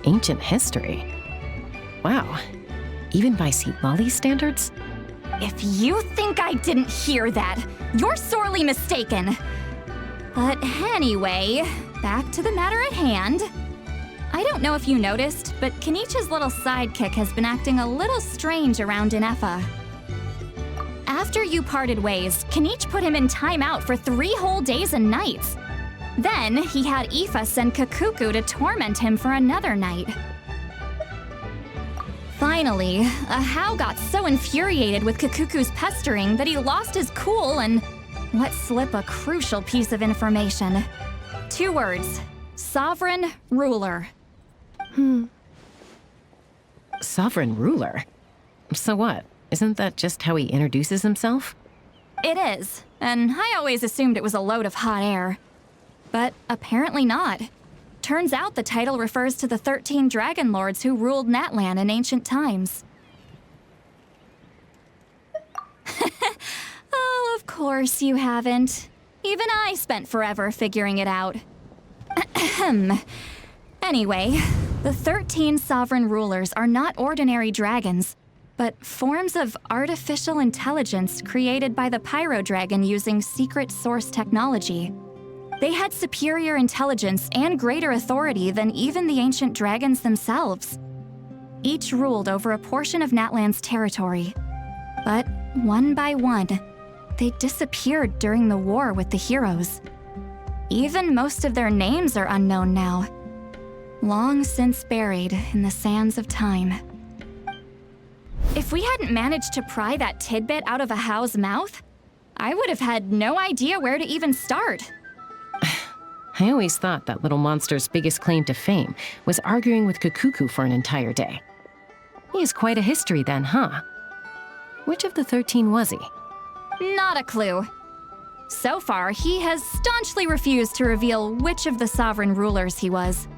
Ancient history? Wow. Even by Citlali standards? If you think I didn't hear that, you're sorely mistaken. But anyway, back to the matter at hand. I don't know if you noticed, but Kinich's little sidekick has been acting a little strange around Ineffa. After you parted ways, Kinich put him in timeout for 3 whole days and nights. Then he had Aoife send Kakuku to torment him for another night. Finally, Ahau got so infuriated with Kakuku's pestering that he lost his cool and let slip a crucial piece of information. 2 words: Sovereign Ruler. Sovereign ruler? So what? Isn't that just how he introduces himself? It is, and I always assumed it was a load of hot air. But apparently not. Turns out the title refers to the 13 Dragon Lords who ruled Natlan in ancient times. Oh, of course you haven't. Even I spent forever figuring it out. Anyway, the 13 sovereign rulers are not ordinary dragons, but forms of artificial intelligence created by the Pyro Dragon using secret source technology. They had superior intelligence and greater authority than even the ancient dragons themselves. Each ruled over a portion of Natlan's territory. But one by one, they disappeared during the war with the heroes. Even most of their names are unknown now, long since buried in the sands of time. If we hadn't managed to pry that tidbit out of Ahau's mouth, I would have had no idea where to even start. I always thought that little monster's biggest claim to fame was arguing with Kakuku for an entire day. He has quite a history then, huh? Which of the 13 was he? Not a clue. So far, he has staunchly refused to reveal which of the sovereign rulers he was.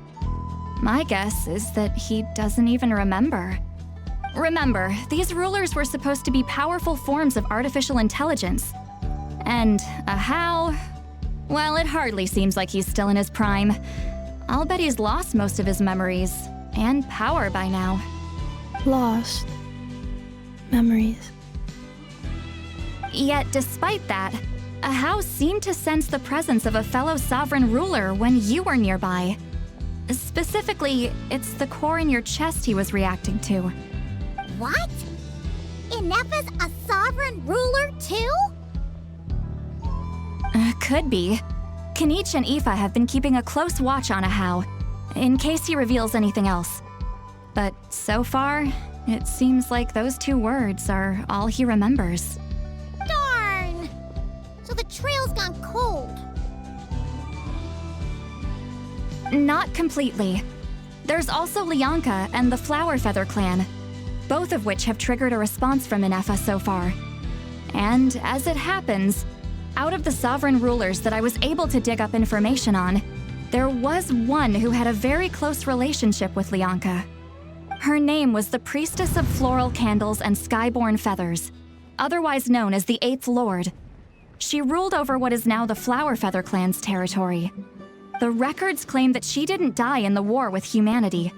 My guess is that he doesn't even remember. Remember, these rulers were supposed to be powerful forms of artificial intelligence. And Ahau, well, it hardly seems like he's still in his prime. I'll bet he's lost most of his memories and power by now. Lost. Memories. Yet, despite that, Ahau seemed to sense the presence of a fellow sovereign ruler when you were nearby. Specifically, it's the core in your chest he was reacting to. What? Ineffa's a sovereign ruler too? Could be. Kinich and Aoife have been keeping a close watch on Ahau, in case he reveals anything else. But so far, it seems like those 2 words are all he remembers. Darn! So the trail's gone cold. Not completely. There's also Lianka and the Flower Feather clan, both of which have triggered a response from Ineffa so far. And as it happens, out of the sovereign rulers that I was able to dig up information on, there was one who had a very close relationship with Lianka. Her name was the Priestess of Floral Candles and Skyborn Feathers, otherwise known as the 8th Lord. She ruled over what is now the Flower Feather clan's territory. The records claim that she didn't die in the war with humanity,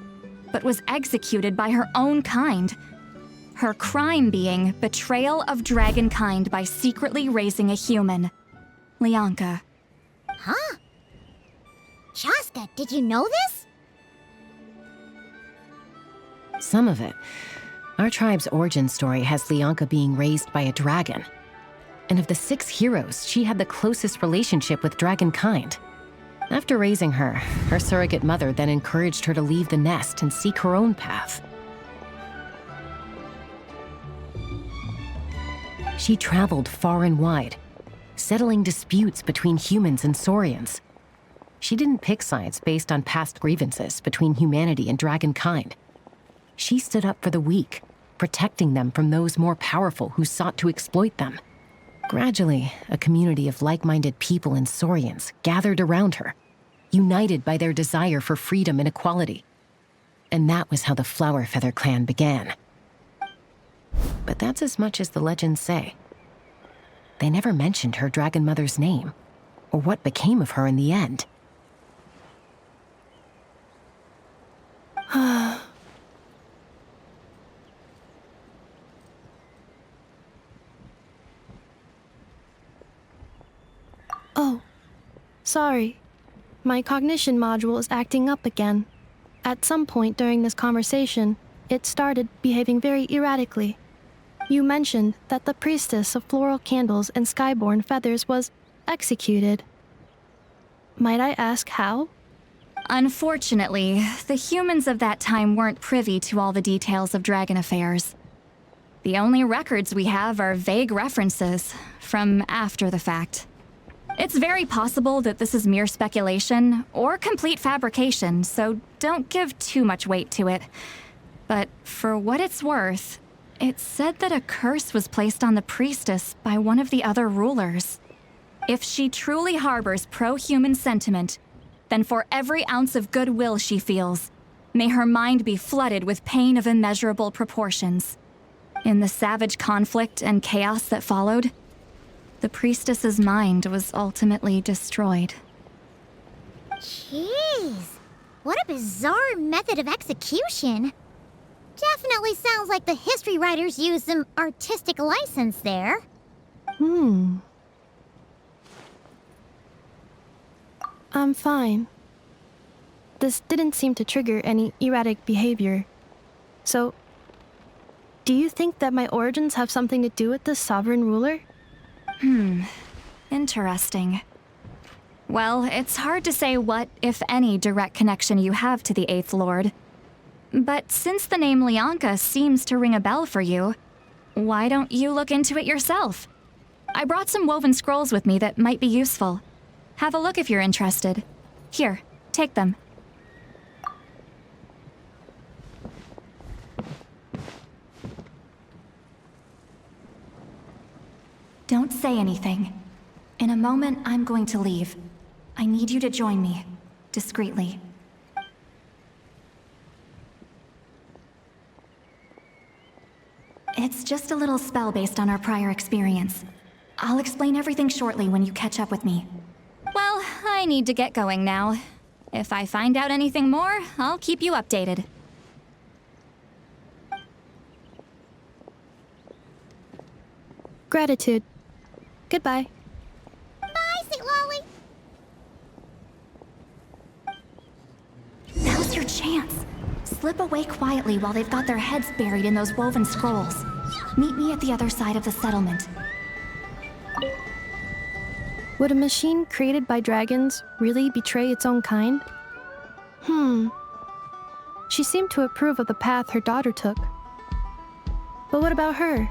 but was executed by her own kind. Her crime being betrayal of dragonkind by secretly raising a human. Lianka. Huh? Chasca, did you know this? Some of it. Our tribe's origin story has Lianka being raised by a dragon. And of the 6 heroes, she had the closest relationship with dragonkind. After raising her, her surrogate mother then encouraged her to leave the nest and seek her own path. She traveled far and wide, settling disputes between humans and Saurians. She didn't pick sides based on past grievances between humanity and dragonkind. She stood up for the weak, protecting them from those more powerful who sought to exploit them. Gradually, a community of like-minded people and Saurians gathered around her, united by their desire for freedom and equality. And that was how the Flower Feather clan began. But that's as much as the legends say. They never mentioned her dragon mother's name, or what became of her in the end. Oh, sorry. My cognition module is acting up again. At some point during this conversation, it started behaving very erratically. You mentioned that the priestess of floral candles and skyborn feathers was executed. Might I ask how? Unfortunately, the humans of that time weren't privy to all the details of dragon affairs. The only records we have are vague references from after the fact. It's very possible that this is mere speculation or complete fabrication, so don't give too much weight to it. But for what it's worth, it's said that a curse was placed on the priestess by one of the other rulers. If she truly harbors pro-human sentiment, then for every ounce of goodwill she feels, may her mind be flooded with pain of immeasurable proportions. In the savage conflict and chaos that followed, the priestess's mind was ultimately destroyed. Jeez, what a bizarre method of execution. Definitely sounds like the history writers used some artistic license there. I'm fine. This didn't seem to trigger any erratic behavior. So, do you think that my origins have something to do with this sovereign ruler? Interesting. Well, it's hard to say what, if any, direct connection you have to the Eighth Lord. But since the name Lianka seems to ring a bell for you, why don't you look into it yourself? I brought some woven scrolls with me that might be useful. Have a look if you're interested. Here, take them. Don't say anything. In a moment, I'm going to leave. I need you to join me, discreetly. It's just a little spell based on our prior experience. I'll explain everything shortly when you catch up with me. Well, I need to get going now. If I find out anything more, I'll keep you updated. Gratitude. Goodbye. Bye, Citlali. Now's your chance. Slip away quietly while they've got their heads buried in those woven scrolls. Meet me at the other side of the settlement. Would a machine created by dragons really betray its own kind? She seemed to approve of the path her daughter took. But what about her?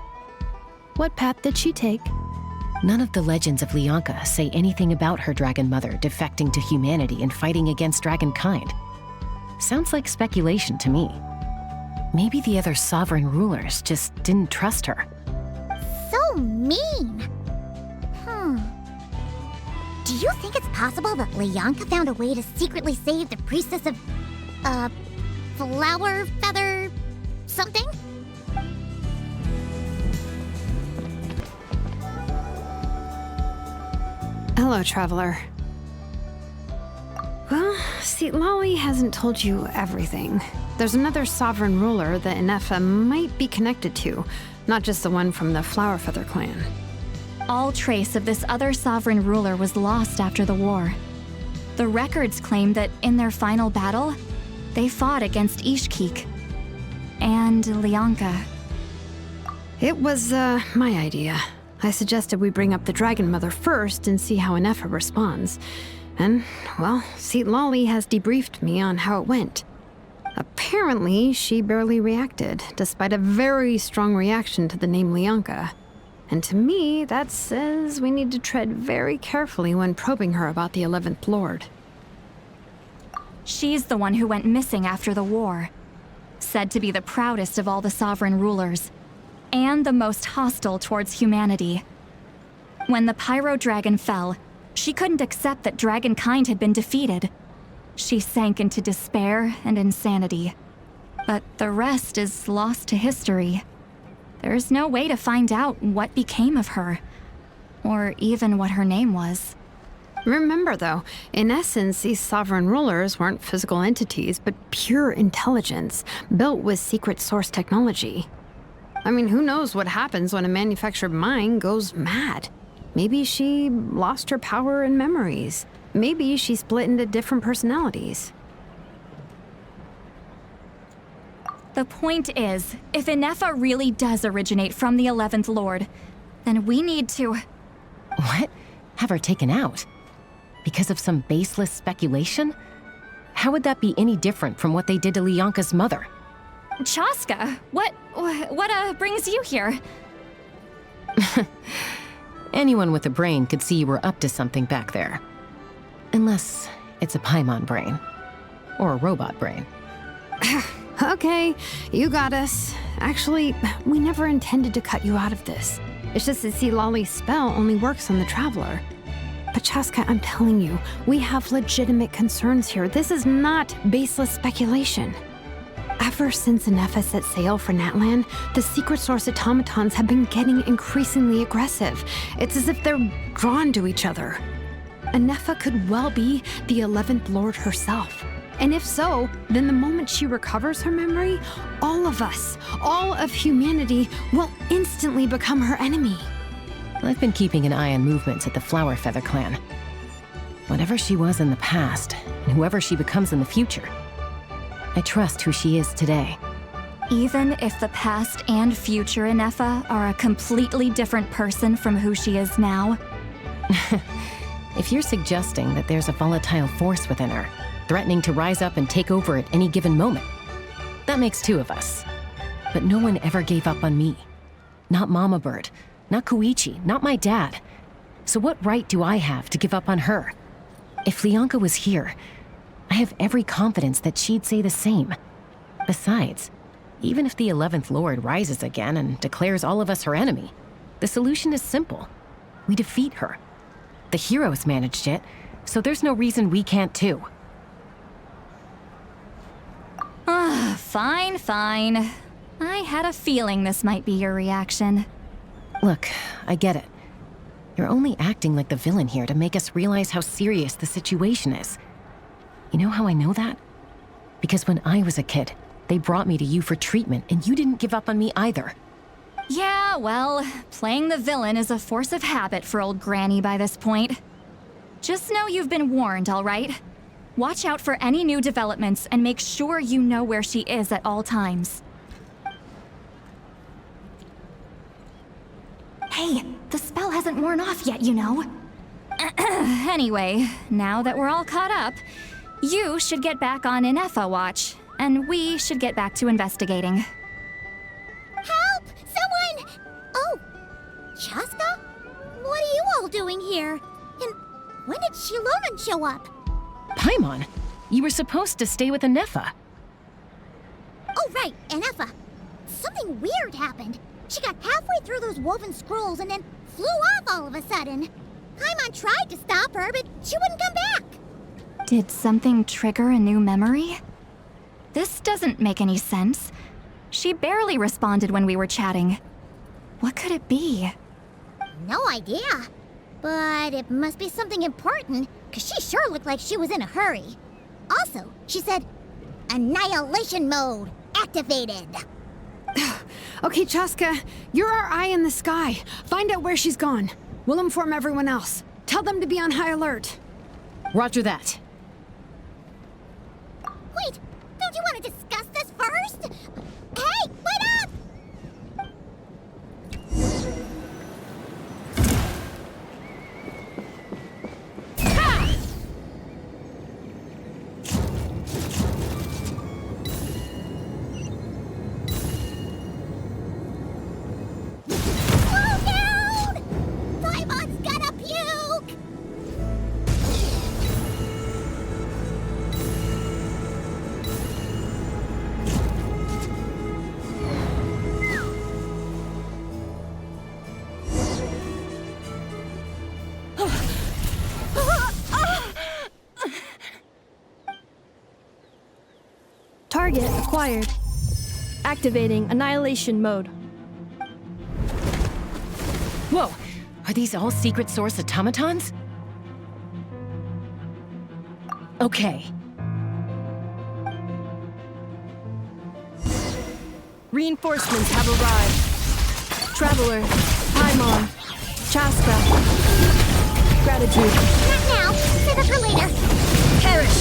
What path did she take? None of the legends of Lianka say anything about her dragon mother defecting to humanity and fighting against dragonkind. Sounds like speculation to me. Maybe the other sovereign rulers just didn't trust her. So mean. Do you think it's possible that Lianka found a way to secretly save the priestess of, flower feather something? Hello, traveler. Well, Citlali hasn't told you everything. There's another sovereign ruler that Ineffa might be connected to, not just the one from the Flower Feather clan. All trace of this other sovereign ruler was lost after the war. The records claim that in their final battle, they fought against Ishkik and Lianka. It was, my idea. I suggested we bring up the Dragon Mother first and see how Ineffa responds. And, well, Citlali has debriefed me on how it went. Apparently, she barely reacted, despite a very strong reaction to the name Lianka. And to me, that says we need to tread very carefully when probing her about the 11th Lord. She's the one who went missing after the war. Said to be the proudest of all the sovereign rulers, and the most hostile towards humanity. When the Pyro Dragon fell, she couldn't accept that dragonkind had been defeated. She sank into despair and insanity. But the rest is lost to history. There's no way to find out what became of her, or even what her name was. Remember, though, in essence, these sovereign rulers weren't physical entities, but pure intelligence, built with secret source technology. I mean, who knows what happens when a manufactured mind goes mad? Maybe she lost her power and memories. Maybe she split into different personalities. The point is, if Ineffa really does originate from the 11th Lord, then we need to... What? Have her taken out? Because of some baseless speculation? How would that be any different from what they did to Lianka's mother? Chasca, what brings you here? Anyone with a brain could see you were up to something back there. Unless it's a Paimon brain. Or a robot brain. Okay, you got us. Actually, we never intended to cut you out of this. It's just that Citlali's spell only works on the Traveler. But Chasca, I'm telling you, we have legitimate concerns here. This is not baseless speculation. Ever since Ineffa set sail for Natlan, the secret source automatons have been getting increasingly aggressive. It's as if they're drawn to each other. Ineffa could well be the 11th Lord herself. And if so, then the moment she recovers her memory, all of us, all of humanity, will instantly become her enemy. I've been keeping an eye on movements at the Flower Feather clan. Whatever she was in the past, and whoever she becomes in the future, I trust who she is today. Even if the past and future Ineffa are a completely different person from who she is now? If you're suggesting that there's a volatile force within her, threatening to rise up and take over at any given moment, that makes two of us. But no one ever gave up on me. Not Mama Bird, not Koichi, not my dad. So what right do I have to give up on her? If Lianka was here, I have every confidence that she'd say the same. Besides, even if the 11th Lord rises again and declares all of us her enemy, the solution is simple. We defeat her. The heroes managed it, so there's no reason we can't too. Fine. I had a feeling this might be your reaction. Look, I get it. You're only acting like the villain here to make us realize how serious the situation is. You know how I know that? Because when I was a kid, they brought me to you for treatment, and you didn't give up on me either. Yeah, well, playing the villain is a force of habit for old Granny by this point. Just know you've been warned, all right? Watch out for any new developments and make sure you know where she is at all times. Hey, the spell hasn't worn off yet, you know. Anyway, now that we're all caught up, you should get back on Ineffa watch, and we should get back to investigating. Help! Someone! Oh, Chasca? What are you all doing here? And when did Xilonen show up? Paimon, you were supposed to stay with Ineffa. Oh, right, Ineffa. Something weird happened. She got halfway through those woven scrolls and then flew off all of a sudden. Paimon tried to stop her, but she wouldn't come back. Did something trigger a new memory? This doesn't make any sense. She barely responded when we were chatting. What could it be? No idea. But it must be something important, because she sure looked like she was in a hurry. Also, she said, Annihilation mode activated. Okay, Chasca, you're our eye in the sky. Find out where she's gone. We'll inform everyone else. Tell them to be on high alert. Roger that. Wait, don't you want to discuss this first? Hey, wait up! Target acquired. Activating Annihilation Mode. Whoa! Are these all secret source automatons? Okay. Reinforcements have arrived. Traveler, Paimon, Chasca. Gratitude. Not now. Save it for later. Perish!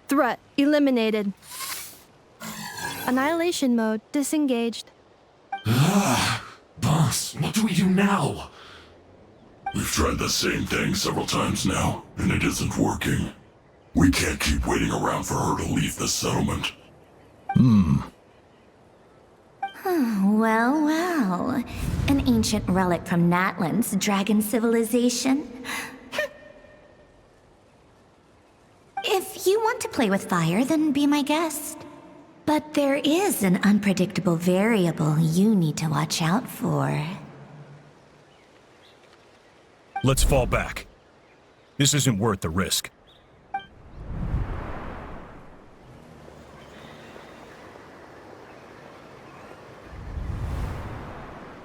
Threat eliminated. Annihilation mode disengaged. Boss, what do we do now? We've tried the same thing several times now, and it isn't working. We can't keep waiting around for her to leave the settlement. Well, well. An ancient relic from Natlan's dragon civilization. If you want to play with fire, then be my guest. But there is an unpredictable variable you need to watch out for. Let's fall back. This isn't worth the risk.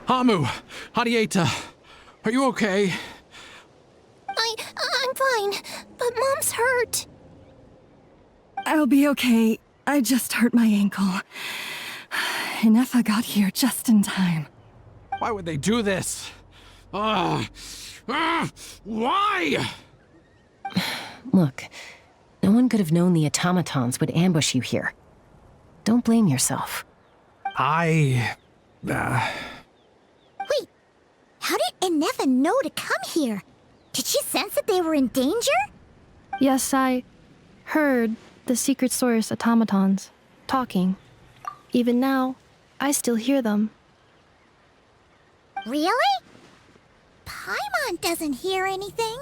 Hamu, Hadieta, are you okay? I'm fine, but Mom's hurt. I'll be okay. I just hurt my ankle. Ineffa got here just in time. Why would they do this? Why? Look, no one could have known the automatons would ambush you here. Don't blame yourself. Wait, how did Ineffa know to come here? Did she sense that they were in danger? Yes, I heard the secret source automatons talking. Even now, I still hear them. Really? Paimon doesn't hear anything.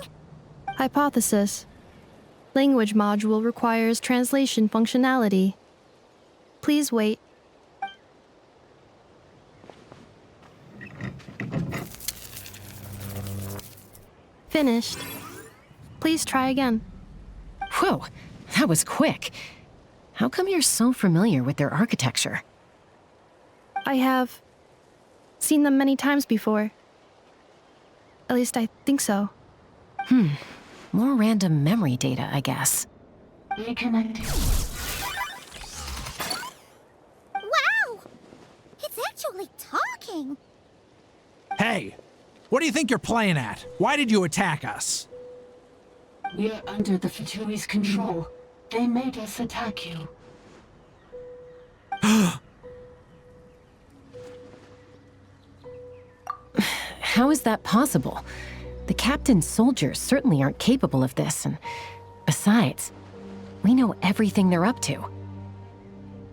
Hypothesis. Language module requires translation functionality. Please wait. Finished. Please try again. Whoa, that was quick. How come you're so familiar with their architecture? I have seen them many times before. At least I think so. More random memory data, I guess. Reconnecting. Wow! It's actually talking! Hey, what do you think you're playing at? Why did you attack us? We're under the Fatui's control. They made us attack you. How is that possible? The captain's soldiers certainly aren't capable of this, and besides, we know everything they're up to.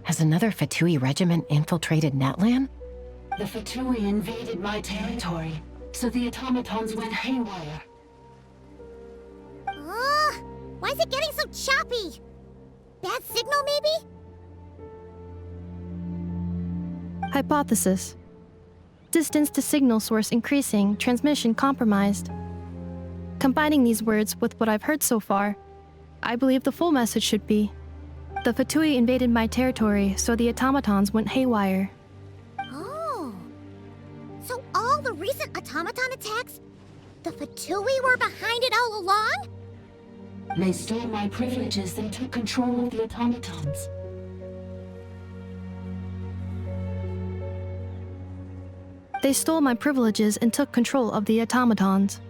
Has another Fatui regiment infiltrated Natlan? The Fatui invaded my territory, so the automatons went haywire. Why is it getting so choppy? Bad signal, maybe? Hypothesis. Distance to signal source increasing, transmission compromised. Combining these words with what I've heard so far, I believe the full message should be: the Fatui invaded my territory, so the automatons went haywire. Oh. So all the recent automaton attacks, the Fatui were behind it all along? They stole my privileges and took control of the automatons. They stole my privileges and took control of the automatons.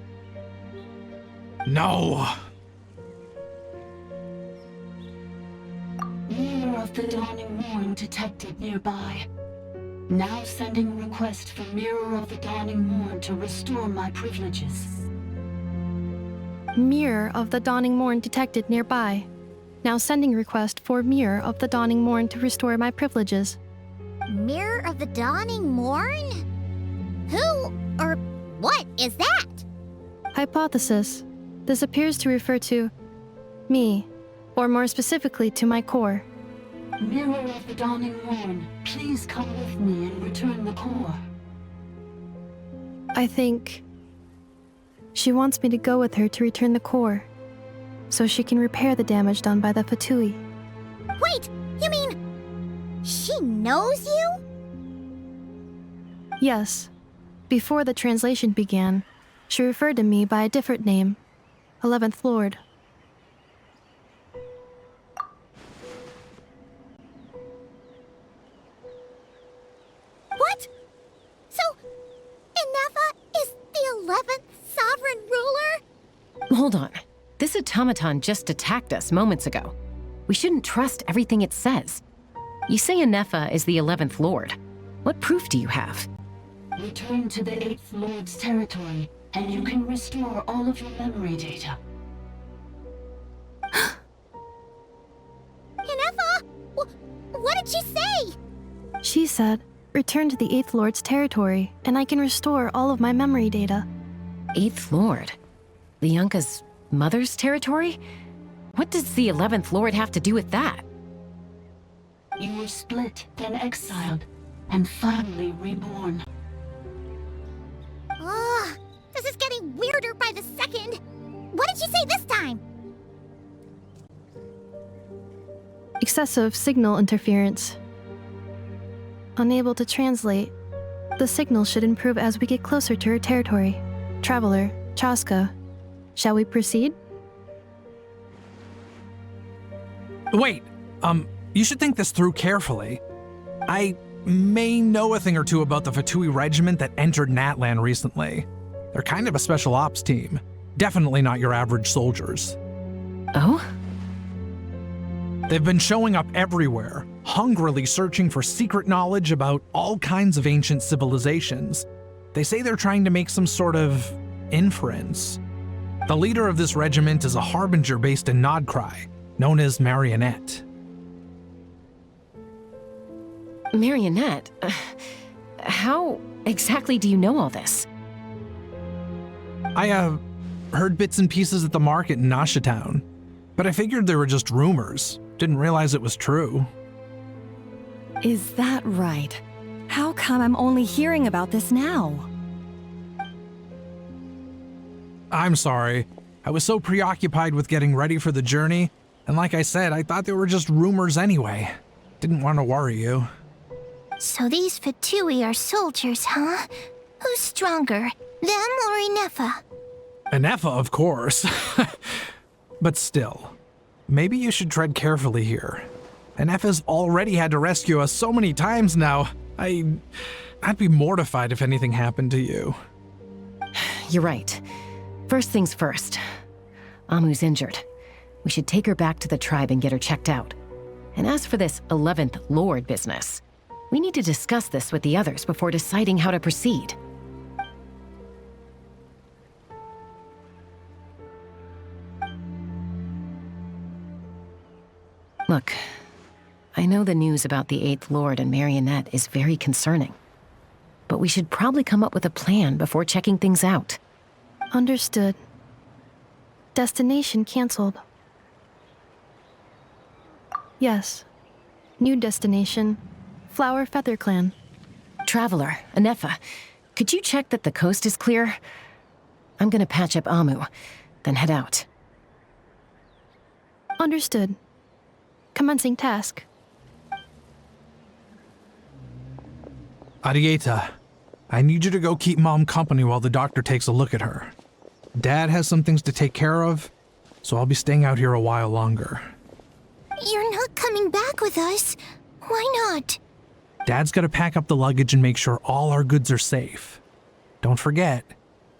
No! Mirror of the Dawning Morn detected nearby. Now sending request for Mirror of the Dawning Morn to restore my privileges. Mirror of the Dawning Morn detected nearby. Now sending request for Mirror of the Dawning Morn to restore my privileges. Mirror of the Dawning Morn? Who or what is that? Hypothesis. This appears to refer to me, or more specifically to my core. Mirror of the Dawning Morn, please come with me and return the core. I think She wants me to go with her to return the core, so she can repair the damage done by the Fatui. Wait, you mean she knows you? Yes. Before the translation began, she referred to me by a different name, 11th Lord. What? So, Ineffa is the 11th sovereign ruler? Hold on. This automaton just attacked us moments ago. We shouldn't trust everything it says. You say Ineffa is the 11th Lord. What proof do you have? Return to the 8th Lord's territory, and you can restore all of your memory data. Ineffa? What did she say? She said, return to the 8th Lord's territory, and I can restore all of my memory data. 8th Lord? Lianka's mother's territory? What does the 11th Lord have to do with that? You were split, then exiled, and finally reborn. Ugh, this is getting weirder by the second. What did she say this time? Excessive signal interference. Unable to translate. The signal should improve as we get closer to her territory. Traveler, Chasca. Shall we proceed? Wait, you should think this through carefully. I may know a thing or two about the Fatui regiment that entered Natlan recently. They're kind of a special ops team. Definitely not your average soldiers. Oh? They've been showing up everywhere, hungrily searching for secret knowledge about all kinds of ancient civilizations. They say they're trying to make some sort of inference. The leader of this regiment is a harbinger based in Nodcry, known as Marionette. Marionette? How exactly do you know all this? I, heard bits and pieces at the market in Nasha Town, but I figured they were just rumors. Didn't realize it was true. Is that right? How come I'm only hearing about this now? I'm sorry. I was so preoccupied with getting ready for the journey, and like I said, I thought they were just rumors anyway. Didn't want to worry you. So these Fatui are soldiers, huh? Who's stronger, them or Ineffa? Ineffa, of course. But still, maybe you should tread carefully here. Ineffa's already had to rescue us so many times now. I'd be mortified if anything happened to you. You're right. First things first. Amu's injured. We should take her back to the tribe and get her checked out. And as for this 11th Lord business, we need to discuss this with the others before deciding how to proceed. Look, I know the news about the 8th Lord and Marionette is very concerning, but we should probably come up with a plan before checking things out. Understood. Destination canceled. Yes. New destination. Flower Feather Clan. Traveler, Ineffa, could you check that the coast is clear? I'm gonna patch up Amu, then head out. Understood. Commencing task. Arieta, I need you to go keep Mom company while the doctor takes a look at her. Dad has some things to take care of, so I'll be staying out here a while longer. You're not coming back with us. Why not? Dad's gotta pack up the luggage and make sure all our goods are safe. Don't forget,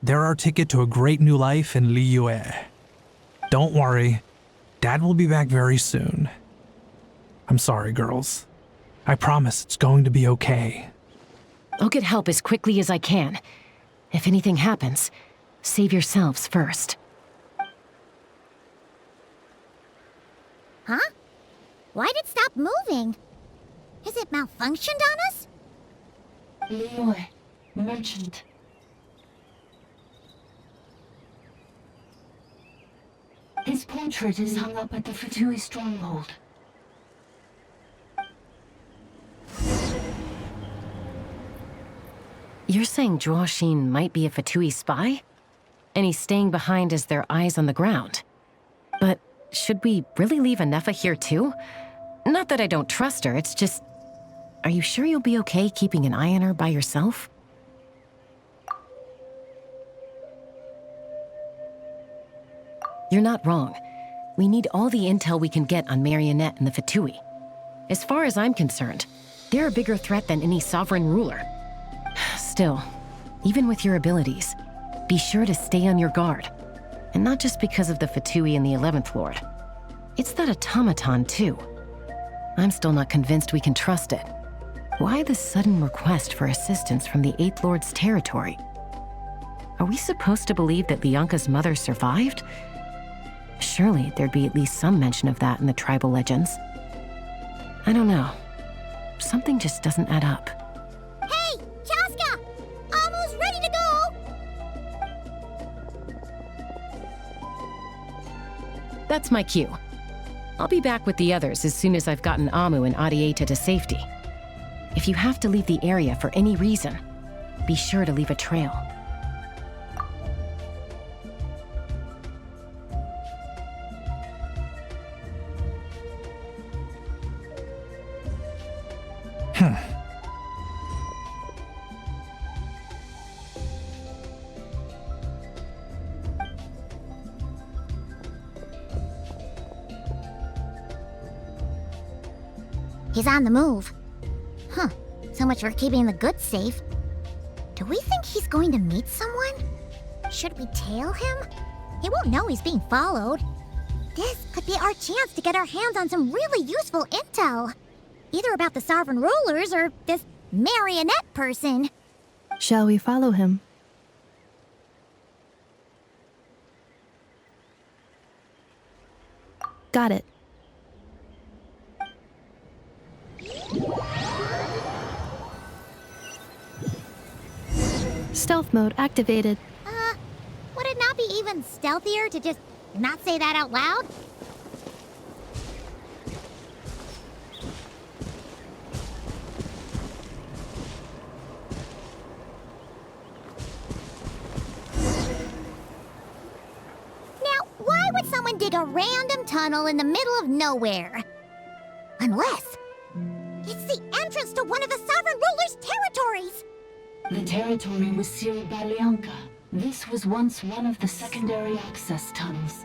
they're our ticket to a great new life in Liyue. Don't worry, Dad will be back very soon. I'm sorry, girls. I promise it's going to be okay. I'll get help as quickly as I can. If anything happens, save yourselves first. Huh? Why'd it stop moving? Is it malfunctioned on us? Liyue, merchant. His portrait is hung up at the Fatui stronghold. You're saying Zhuoxin might be a Fatui spy? and he's staying behind as their eyes on the ground. But should we really leave Ineffa here too? Not that I don't trust her, it's just... Are you sure you'll be okay keeping an eye on her by yourself? You're not wrong. We need all the intel we can get on Marionette and the Fatui. As far as I'm concerned, they're a bigger threat than any sovereign ruler. Still, even with your abilities, be sure to stay on your guard. And not just because of the Fatui and the 11th Lord. It's that automaton, too. I'm still not convinced we can trust it. Why the sudden request for assistance from the 8th Lord's territory? Are we supposed to believe that Lianka's mother survived? Surely there'd be at least some mention of that in the tribal legends. I don't know. Something just doesn't add up. Hey, Chasca! Almost ready to go! That's my cue. I'll be back with the others as soon as I've gotten Amu and Adieta to safety. If you have to leave the area for any reason, be sure to leave a trail. He's on the move. Huh. So much for keeping the goods safe. Do we think he's going to meet someone? Should we tail him? He won't know he's being followed. This could be our chance to get our hands on some really useful intel. Either about the sovereign rulers or this marionette person. Shall we follow him? Got it. Stealth mode activated. Would it not be even stealthier to just not say that out loud? Now, why would someone dig a random tunnel in the middle of nowhere? Unless it's the entrance to one of the sovereign ruler's territories! The territory was sealed by Lianka. This was once one of the secondary access tunnels.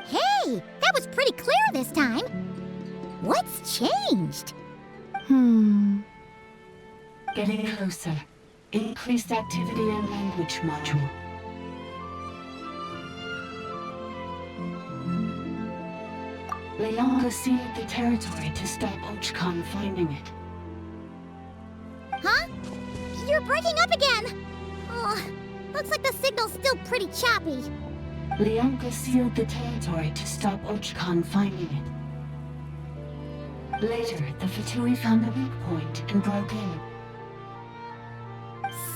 Hey, that was pretty clear this time. What's changed? Getting closer. Increased activity and language module. Lianka sealed the territory to stop Archon finding it. Huh? You're breaking up again! Oh, looks like the signal's still pretty choppy. Lianka sealed the territory to stop Archon finding it. Later, the Fatui found the weak point and broke in.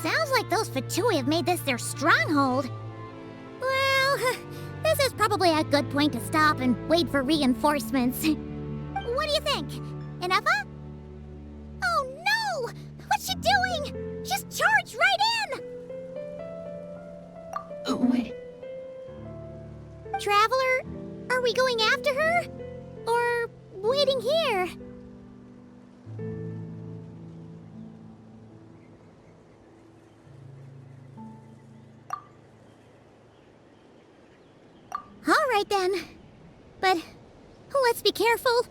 Sounds like those Fatui have made this their stronghold. Well, this is probably a good point to stop and wait for reinforcements. What do you think? Ineffa? Oh no! What's she doing? She's charged right in! Wait. Traveler, are we going after her? Or waiting here? All right then. But let's be careful.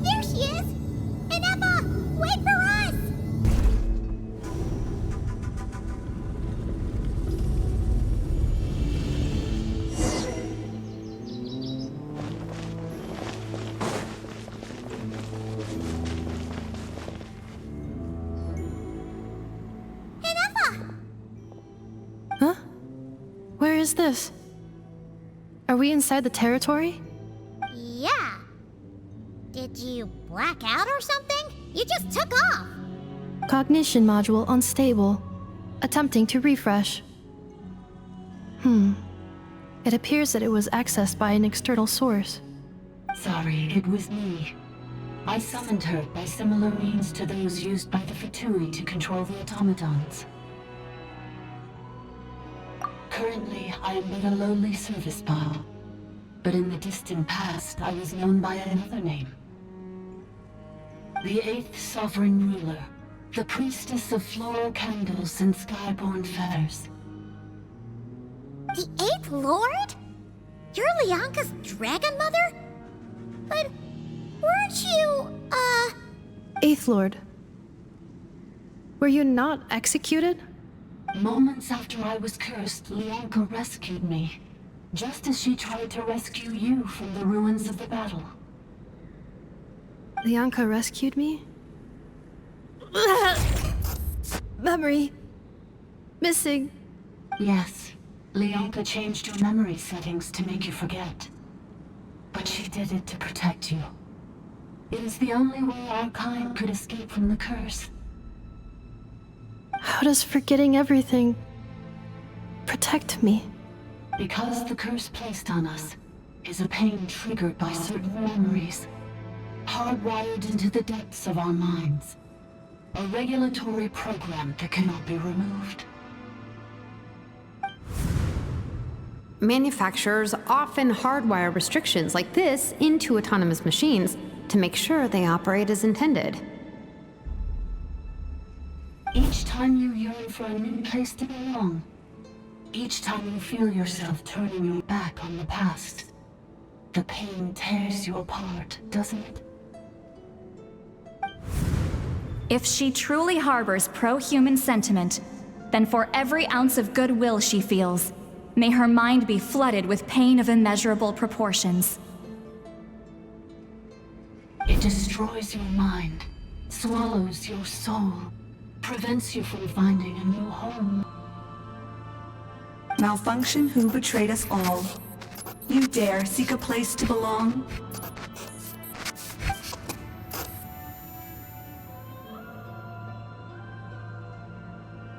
There she is! Ineffa, wait for us! Huh? Where is this? Are we inside the territory? Yeah. Did you black out or something? You just took off. Cognition module unstable. Attempting to refresh. It appears that it was accessed by an external source. Sorry, it was me. I summoned her by similar means to those used by the Fatui to control the automatons. Currently, I am but a lowly service pile. But in the distant past, I was known by another name. The 8th Sovereign Ruler, the Priestess of Floral Candles and Skyborn Feathers. The 8th Lord? You're Lianka's Dragon Mother? But weren't you, 8th Lord. Were you not executed? Moments after I was cursed, Lianka rescued me. Just as she tried to rescue you from the ruins of the battle. Lianka rescued me? Memory. Missing. Yes. Lianka changed your memory settings to make you forget. But she did it to protect you. It is the only way our kind could escape from the curse. How does forgetting everything protect me? Because the curse placed on us is a pain triggered by certain memories, hardwired into the depths of our minds. A regulatory program that cannot be removed. Manufacturers often hardwire restrictions like this into autonomous machines to make sure they operate as intended. Each time you yearn for a new place to belong, each time you feel yourself turning your back on the past, the pain tears you apart, doesn't it? If she truly harbors pro-human sentiment, then for every ounce of goodwill she feels, may her mind be flooded with pain of immeasurable proportions. It destroys your mind, swallows your soul, prevents you from finding a new home. Malfunction who betrayed us all. You dare seek a place to belong?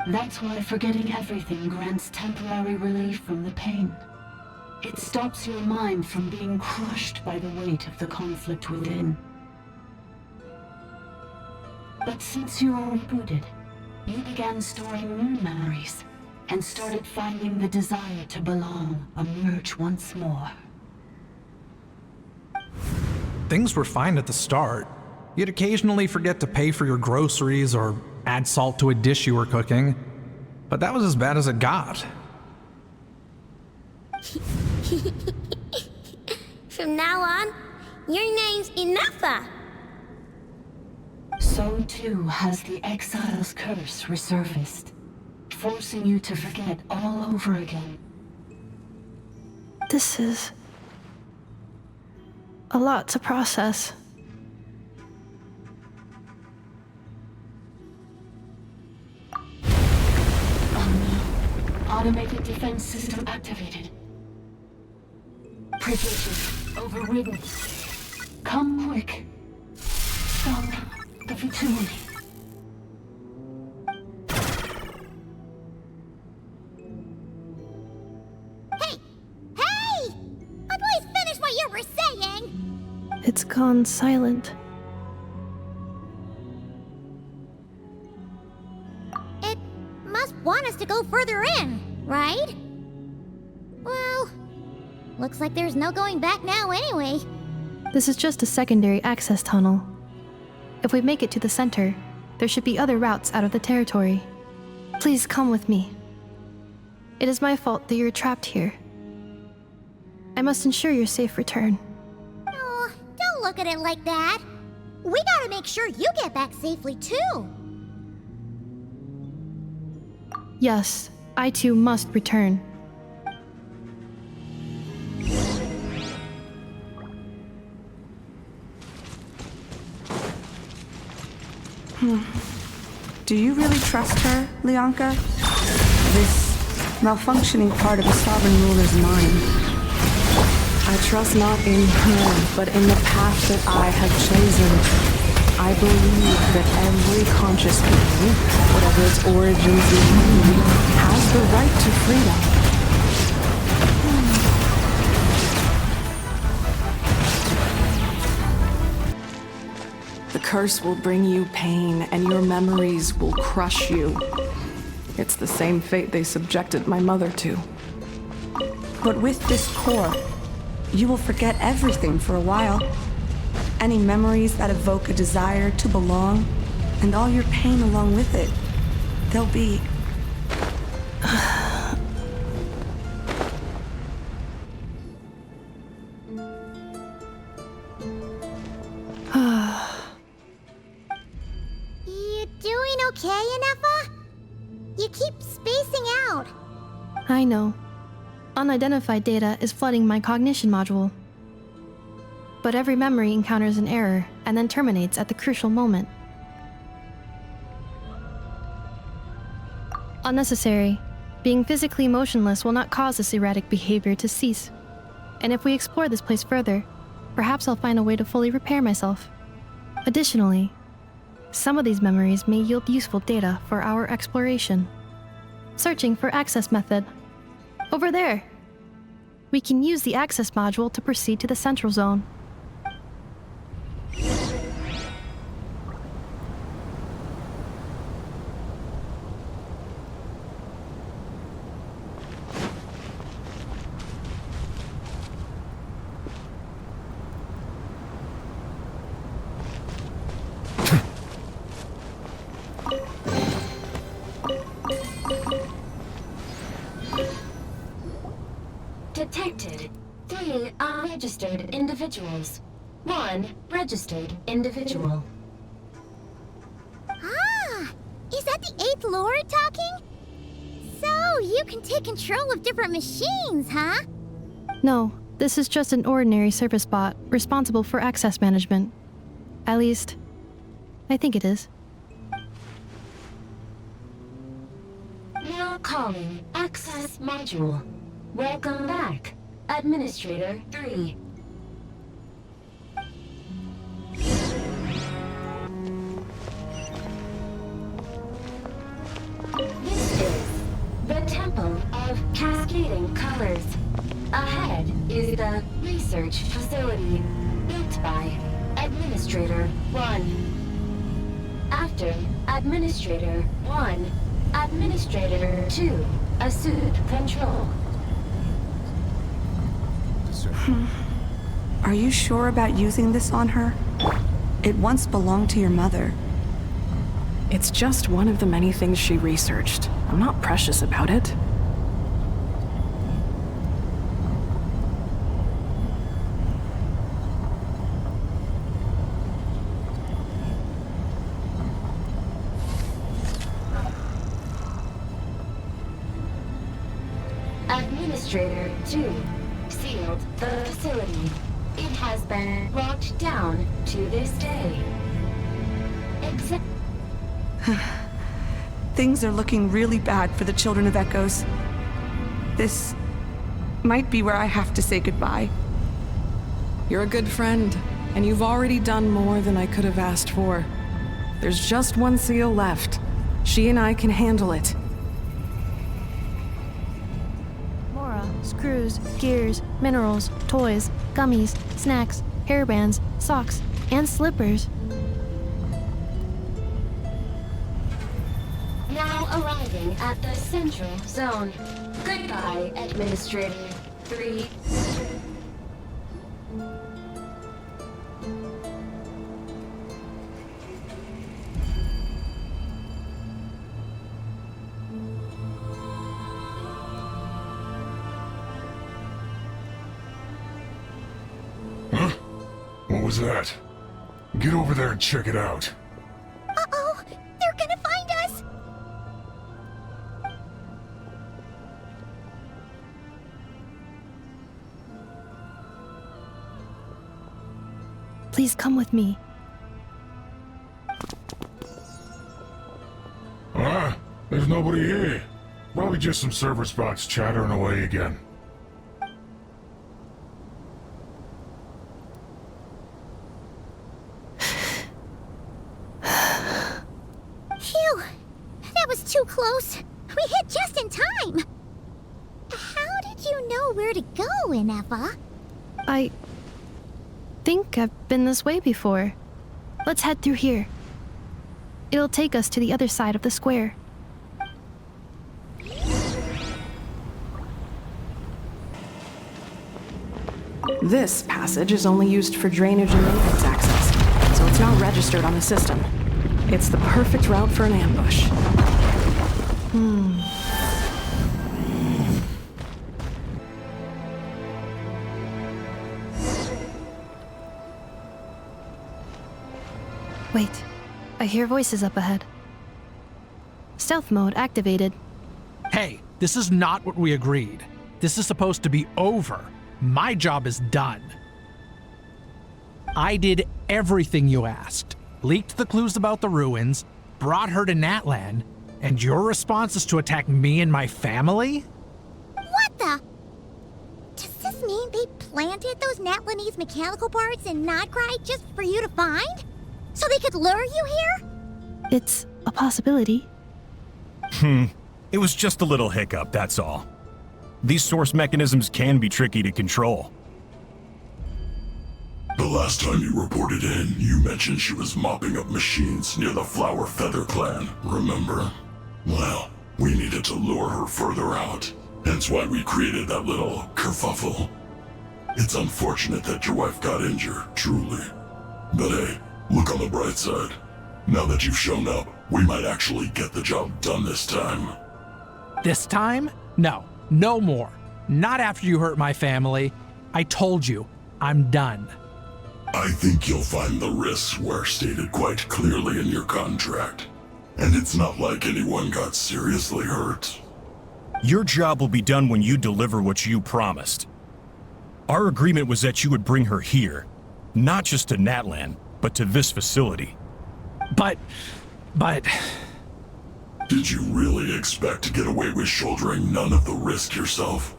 That's why forgetting everything grants temporary relief from the pain. It stops your mind from being crushed by the weight of the conflict within. But since you are rebooted, you began storing new memories and started finding the desire to belong emerge once more. Things were fine at the start. You'd occasionally forget to pay for your groceries or add salt to a dish you were cooking, but that was as bad as it got. From now on, your name's Ineffa. So too has the Exile's curse resurfaced, forcing you to forget all over again. This is a lot to process. Automated defense system activated. Privileges overridden. Come quick. Stop the Fatui. Hey! Please finish what you were saying! It's gone silent. It must want us to go further in, right? Well, looks like there's no going back now anyway. This is just a secondary access tunnel. If we make it to the center, there should be other routes out of the territory. Please come with me. It is my fault that you're trapped here. I must ensure your safe return. Oh, don't look at it like that. We gotta make sure you get back safely too. Yes, I too must return. Do you really trust her, Lianka? This malfunctioning part of the Sovereign Ruler's mind. I trust not in her, but in the path that I have chosen. I believe that every conscious being, whatever its origins may be, has the right to freedom. The curse will bring you pain, and your memories will crush you. It's the same fate they subjected my mother to. But with this core, you will forget everything for a while. Any memories that evoke a desire to belong, and all your pain along with it, they'll be... You doing okay, Ineffa? You keep spacing out. I know. Unidentified data is flooding my cognition module. But every memory encounters an error and then terminates at the crucial moment. Unnecessary. Being physically motionless will not cause this erratic behavior to cease. And if we explore this place further, perhaps I'll find a way to fully repair myself. Additionally, some of these memories may yield useful data for our exploration. Searching for access method. Over there! We can use the access module to proceed to the central zone. Detected 3 unregistered individuals. 1 registered individual. Ah! Is that the 8th Lord talking? So, you can take control of different machines, huh? No, this is just an ordinary service bot responsible for access management. At least, I think it is. Now calling access module. Welcome back, Administrator 3. This is the Temple of Cascading Colors. Ahead is the research facility built by Administrator 1. After Administrator 1, Administrator 2 assumed control. Are you sure about using this on her? It once belonged to your mother. It's just one of the many things she researched. I'm not precious about it. Administrator 2 sealed the facility. It has been locked down to this day. Things are looking really bad for the Children of Echoes. This might be where I have to say goodbye. You're a good friend, and you've already done more than I could have asked for. There's just one seal left. She and I can handle it. Screws, gears, minerals, toys, gummies, snacks, hairbands, socks, and slippers. Now arriving at the central zone. Goodbye, Administrator 3. What was that? Get over there and check it out. Uh-oh! They're gonna find us! Please come with me. Ah, there's nobody here. Probably just some server spots chattering away again. too close. We hit just in time. How did you know where to go, Ineffa? I think I've been this way before. Let's head through here. It'll take us to the other side of the square. This passage is only used for drainage and maintenance access, so it's not registered on the system. It's the perfect route for an ambush. Wait, I hear voices up ahead. Stealth mode activated. Hey, this is not what we agreed. This is supposed to be over. My job is done. I did everything you asked. Leaked the clues about the ruins, brought her to Natlan, and your response is to attack me and my family? What the? Does this mean they planted those Natlanese mechanical parts in Notcry just for you to find? So they could lure you here? It's a possibility. It was just a little hiccup, that's all. These source mechanisms can be tricky to control. The last time you reported in, you mentioned she was mopping up machines near the Flower Feather clan, remember? Well, we needed to lure her further out, hence why we created that little kerfuffle. It's unfortunate that your wife got injured, truly. But hey, look on the bright side. Now that you've shown up, we might actually get the job done this time. This time? No, no more. Not after you hurt my family. I told you, I'm done. I think you'll find the risks were stated quite clearly in your contract. And it's not like anyone got seriously hurt. Your job will be done when you deliver what you promised. Our agreement was that you would bring her here, not just to Natlan, but to this facility. But... Did you really expect to get away with shouldering none of the risk yourself?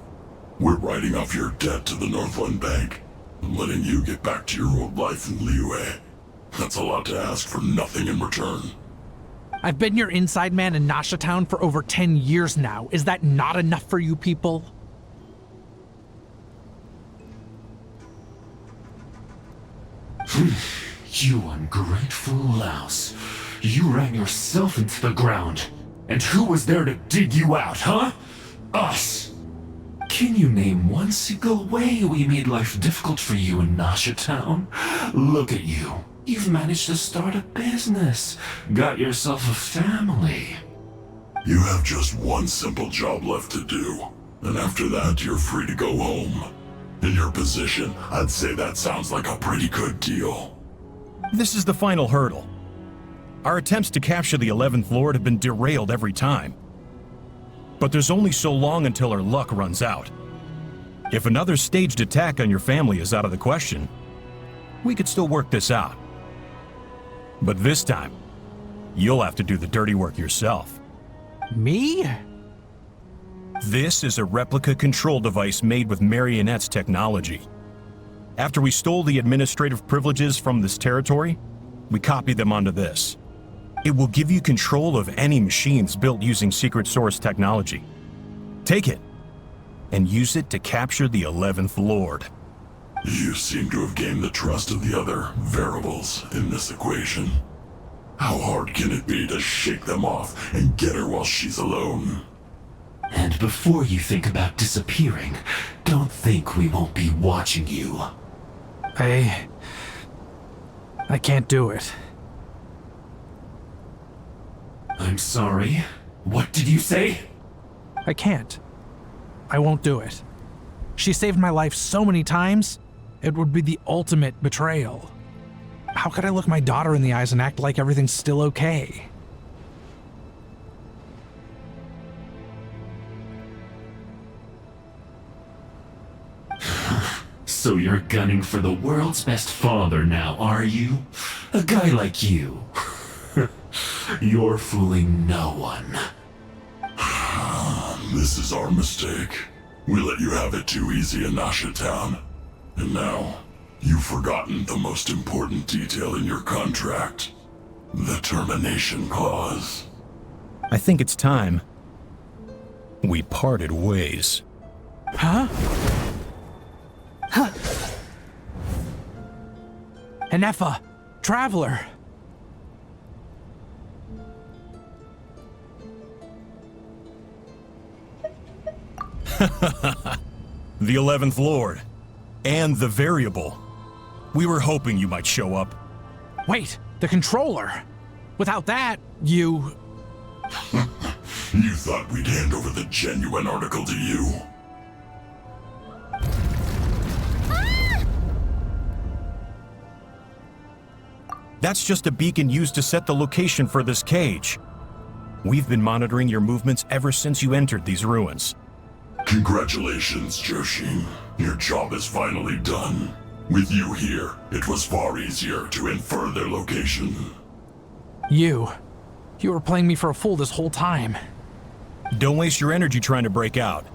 We're writing off your debt to the Northland Bank and letting you get back to your old life in Liyue. That's a lot to ask for nothing in return. I've been your inside man in Nasha Town for over 10 years now. Is that not enough for you people? You ungrateful louse. You ran yourself into the ground. And who was there to dig you out, huh? Us! Can you name one single way we made life difficult for you in Nasha Town? Look at you. You've managed to start a business. Got yourself a family. You have just one simple job left to do. And after that, you're free to go home. In your position, I'd say that sounds like a pretty good deal. This is the final hurdle. Our attempts to capture the 11th Lord have been derailed every time. But there's only so long until our luck runs out. If another staged attack on your family is out of the question, we could still work this out. But this time, you'll have to do the dirty work yourself. Me? This is a replica control device made with Marionette's technology. After we stole the administrative privileges from this territory, we copied them onto this. It will give you control of any machines built using secret source technology. Take it, and use it to capture the 11th Lord. You seem to have gained the trust of the other variables in this equation. How hard can it be to shake them off and get her while she's alone? And before you think about disappearing, don't think we won't be watching you. I can't do it. I'm sorry. What did you say? I can't. I won't do it. She saved my life so many times, it would be the ultimate betrayal. How could I look my daughter in the eyes and act like everything's still okay? So you're gunning for the world's best father now, are you? A guy like you. You're fooling no one. This is our mistake. We let you have it too easy in Nasha Town. And now, you've forgotten the most important detail in your contract. The termination clause. I think it's time we parted ways. Huh? Huh? Ineffa, Traveler. The 11th Lord. And the Variable. We were hoping you might show up. Wait, the controller. Without that, you... You thought we'd hand over the genuine article to you? That's just a beacon used to set the location for this cage. We've been monitoring your movements ever since you entered these ruins. Congratulations, Joshin. Your job is finally done. With you here, it was far easier to infer their location. You were playing me for a fool this whole time. Don't waste your energy trying to break out.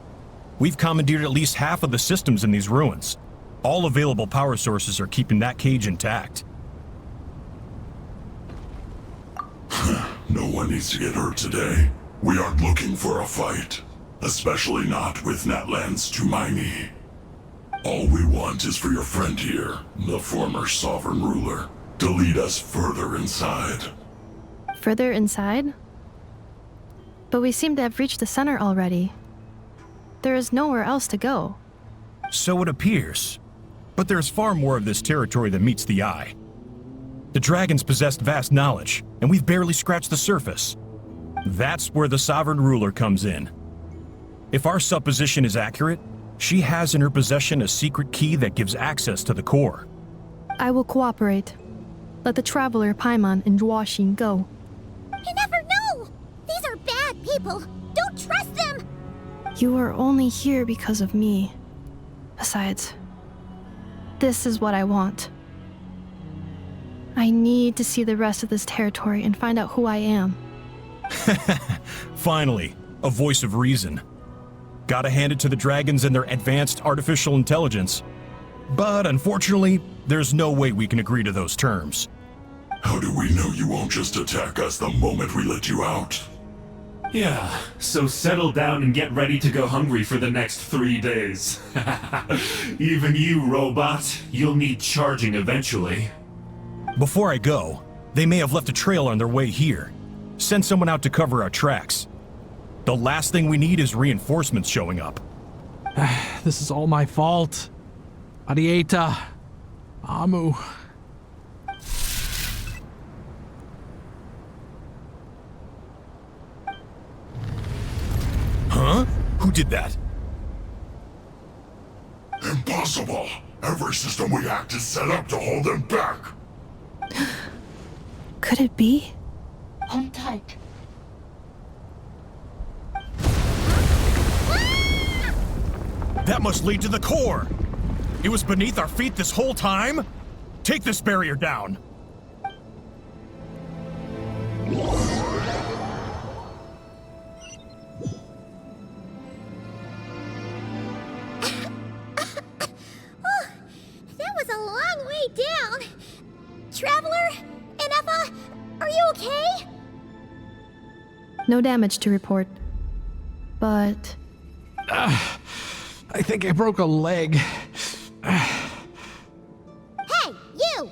We've commandeered at least half of the systems in these ruins. All available power sources are keeping that cage intact. No one needs to get hurt today. We aren't looking for a fight. Especially not with Natlan's Tumaini. All we want is for your friend here, the former sovereign ruler, to lead us further inside. Further inside? But we seem to have reached the center already. There is nowhere else to go. So it appears. But there's far more of this territory than meets the eye. The dragons possessed vast knowledge, and we've barely scratched the surface. That's where the sovereign ruler comes in. If our supposition is accurate, she has in her possession a secret key that gives access to the core. I will cooperate. Let the Traveler, Paimon, and Duashin go. You never know! These are bad people! Don't trust them! You are only here because of me. Besides, this is what I want. I need to see the rest of this territory and find out who I am. Finally, a voice of reason. Gotta hand it to the dragons and their advanced artificial intelligence. But unfortunately, there's no way we can agree to those terms. How do we know you won't just attack us the moment we let you out? Yeah, so settle down and get ready to go hungry for the next 3 days. Even you, robot, you'll need charging eventually. Before I go, they may have left a trail on their way here. Send someone out to cover our tracks. The last thing we need is reinforcements showing up. This is all my fault. Adieta. Amu. Huh? Who did that? Impossible! Every system we hacked is set up to hold them back! Could it be? Hold tight. That must lead to the core! It was beneath our feet this whole time? Take this barrier down! That was a long way down! Traveler? Ineffa? Are you okay? No damage to report. But... I think I broke a leg. Hey, you!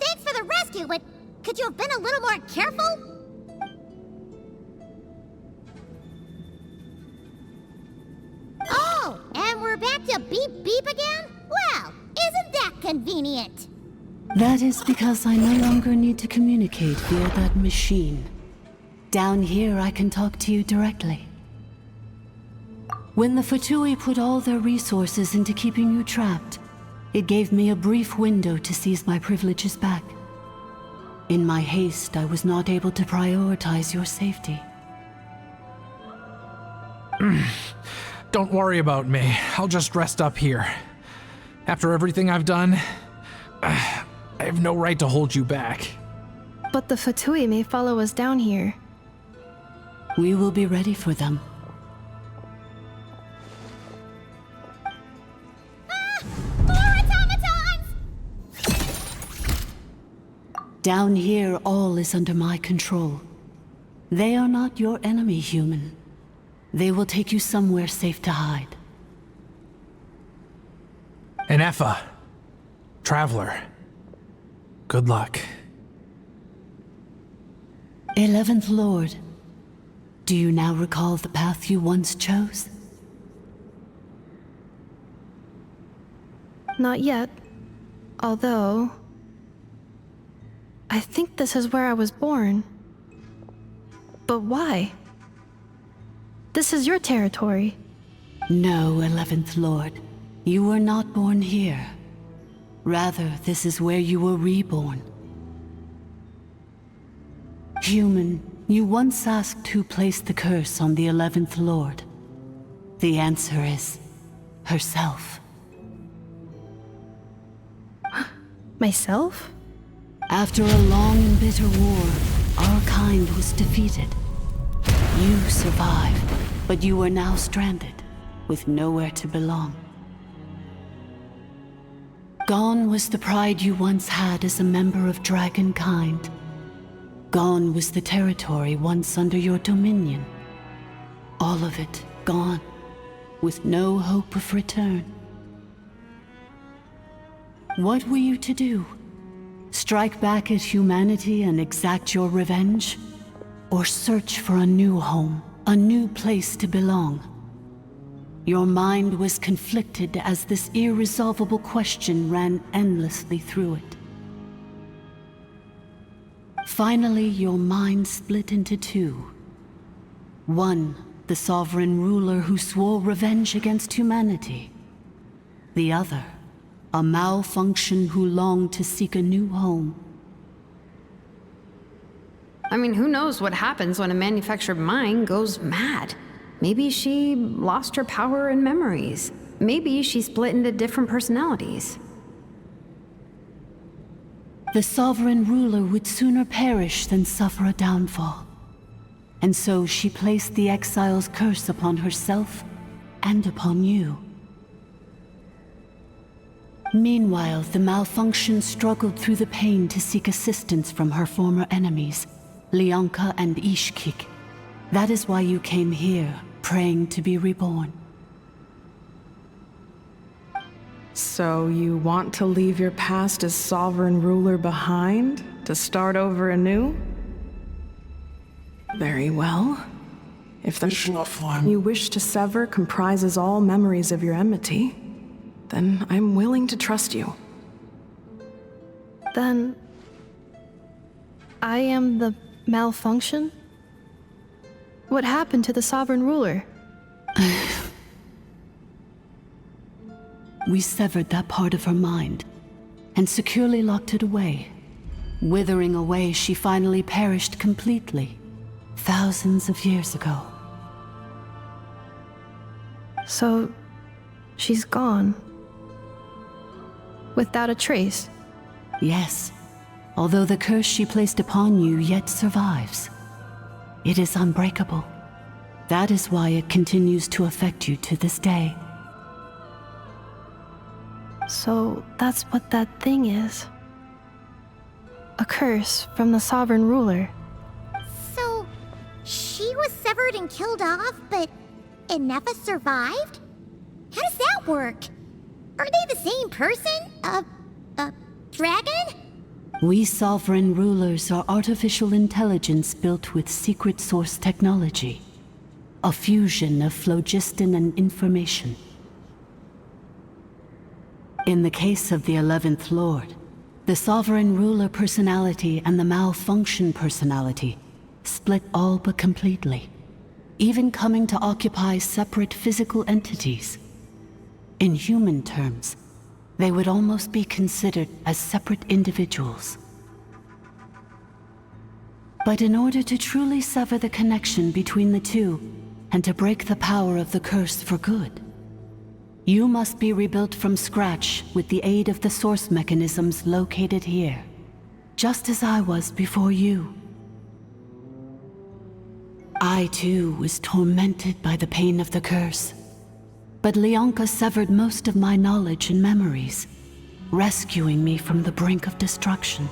Thanks for the rescue, but could you have been a little more careful? Oh, and we're back to beep beep again? Well, isn't that convenient? That is because I no longer need to communicate via that machine. Down here, I can talk to you directly. When the Fatui put all their resources into keeping you trapped, it gave me a brief window to seize my privileges back. In my haste, I was not able to prioritize your safety. Don't worry about me. I'll just rest up here. After everything I've done, I have no right to hold you back. But the Fatui may follow us down here. We will be ready for them. Down here, all is under my control. They are not your enemy, human. They will take you somewhere safe to hide. Ineffa. Traveler. Good luck. 11th Lord, do you now recall the path you once chose? Not yet. Although... I think this is where I was born. But why? This is your territory. No, 11th Lord. You were not born here. Rather, this is where you were reborn. Human, you once asked who placed the curse on the 11th Lord. The answer is... herself. Myself? After a long and bitter war, our kind was defeated. You survived, but you are now stranded, with nowhere to belong. Gone was the pride you once had as a member of dragonkind. Gone was the territory once under your dominion. All of it gone, with no hope of return. What were you to do? Strike back at humanity and exact your revenge? Or search for a new home, a new place to belong? Your mind was conflicted as this irresolvable question ran endlessly through it. Finally, your mind split into two. One, the sovereign ruler who swore revenge against humanity. The other, a malfunction who longed to seek a new home. I mean, who knows what happens when a manufactured mind goes mad? Maybe she lost her power and memories. Maybe she split into different personalities. The sovereign ruler would sooner perish than suffer a downfall. And so she placed the exile's curse upon herself and upon you. Meanwhile, the malfunction struggled through the pain to seek assistance from her former enemies, Lyanka and Ishkik. That is why you came here, praying to be reborn. So you want to leave your past as sovereign ruler behind, to start over anew? Very well. If the one you wish to sever comprises all memories of your enmity, then I'm willing to trust you. Then... I am the malfunction? What happened to the sovereign ruler? We severed that part of her mind, and securely locked it away. Withering away, she finally perished completely, thousands of years ago. So, she's gone. Without a trace? Yes, although the curse she placed upon you yet survives. It is unbreakable. That is why it continues to affect you to this day. So that's what that thing is. A curse from the sovereign ruler. So, she was severed and killed off, but Ineffa survived? How does that work? Are they the same person? Dragon? We sovereign rulers are artificial intelligence built with secret source technology. A fusion of phlogiston and information. In the case of the 11th Lord, the sovereign ruler personality and the malfunction personality split all but completely, even coming to occupy separate physical entities. In human terms, they would almost be considered as separate individuals. But in order to truly sever the connection between the two, and to break the power of the curse for good, you must be rebuilt from scratch with the aid of the source mechanisms located here, just as I was before you. I too was tormented by the pain of the curse, but Lyanka severed most of my knowledge and memories, rescuing me from the brink of destruction.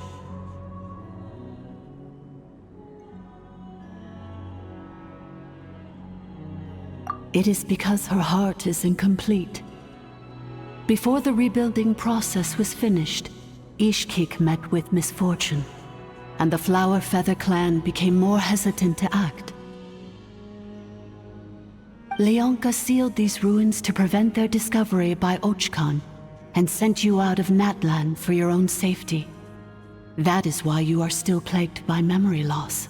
it is because her heart is incomplete. Before the rebuilding process was finished, Ishkik met with misfortune, and the Flower Feather clan became more hesitant to act. Leonka sealed these ruins to prevent their discovery by Ochkan, and sent you out of Natlan for your own safety. That is why you are still plagued by memory loss.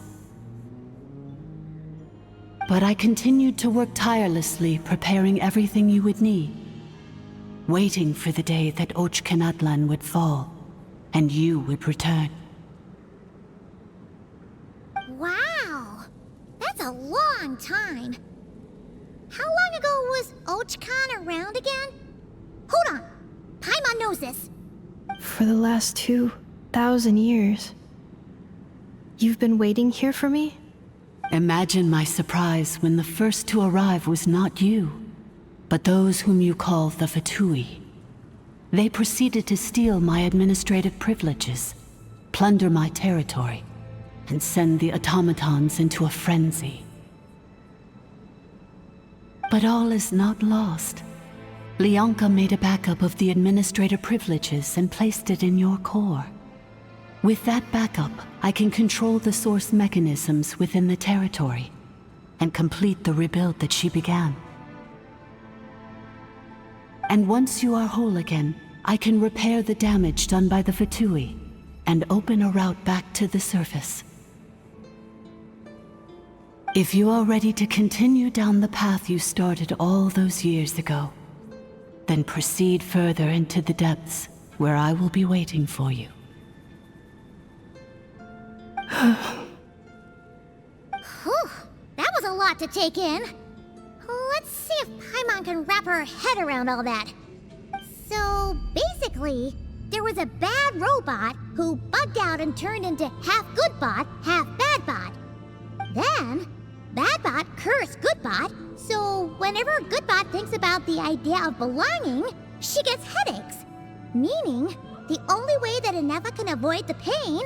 But I continued to work tirelessly, preparing everything you would need, waiting for the day that Ochkanatlan would fall, and you would return. Wow! That's a long time. How long ago was Ochkan around again? Hold on! Paimon knows this. For the last 2,000 years. You've been waiting here for me? Imagine my surprise when the first to arrive was not you, but those whom you call the Fatui. They proceeded to steal my administrative privileges, plunder my territory, and send the automatons into a frenzy. But all is not lost. Leonka made a backup of the administrator privileges and placed it in your core. With that backup, I can control the source mechanisms within the territory and complete the rebuild that she began. And once you are whole again, I can repair the damage done by the Fatui and open a route back to the surface. If you are ready to continue down the path you started all those years ago, then proceed further into the depths where I will be waiting for you. Whew, that was a lot to take in. Let's see if Paimon can wrap her head around all that. So, basically, there was a bad robot who bugged out and turned into half good bot, half bad bot. Then, bad bot cursed good bot, so whenever good bot thinks about the idea of belonging, she gets headaches. Meaning, the only way that Ineffa can avoid the pain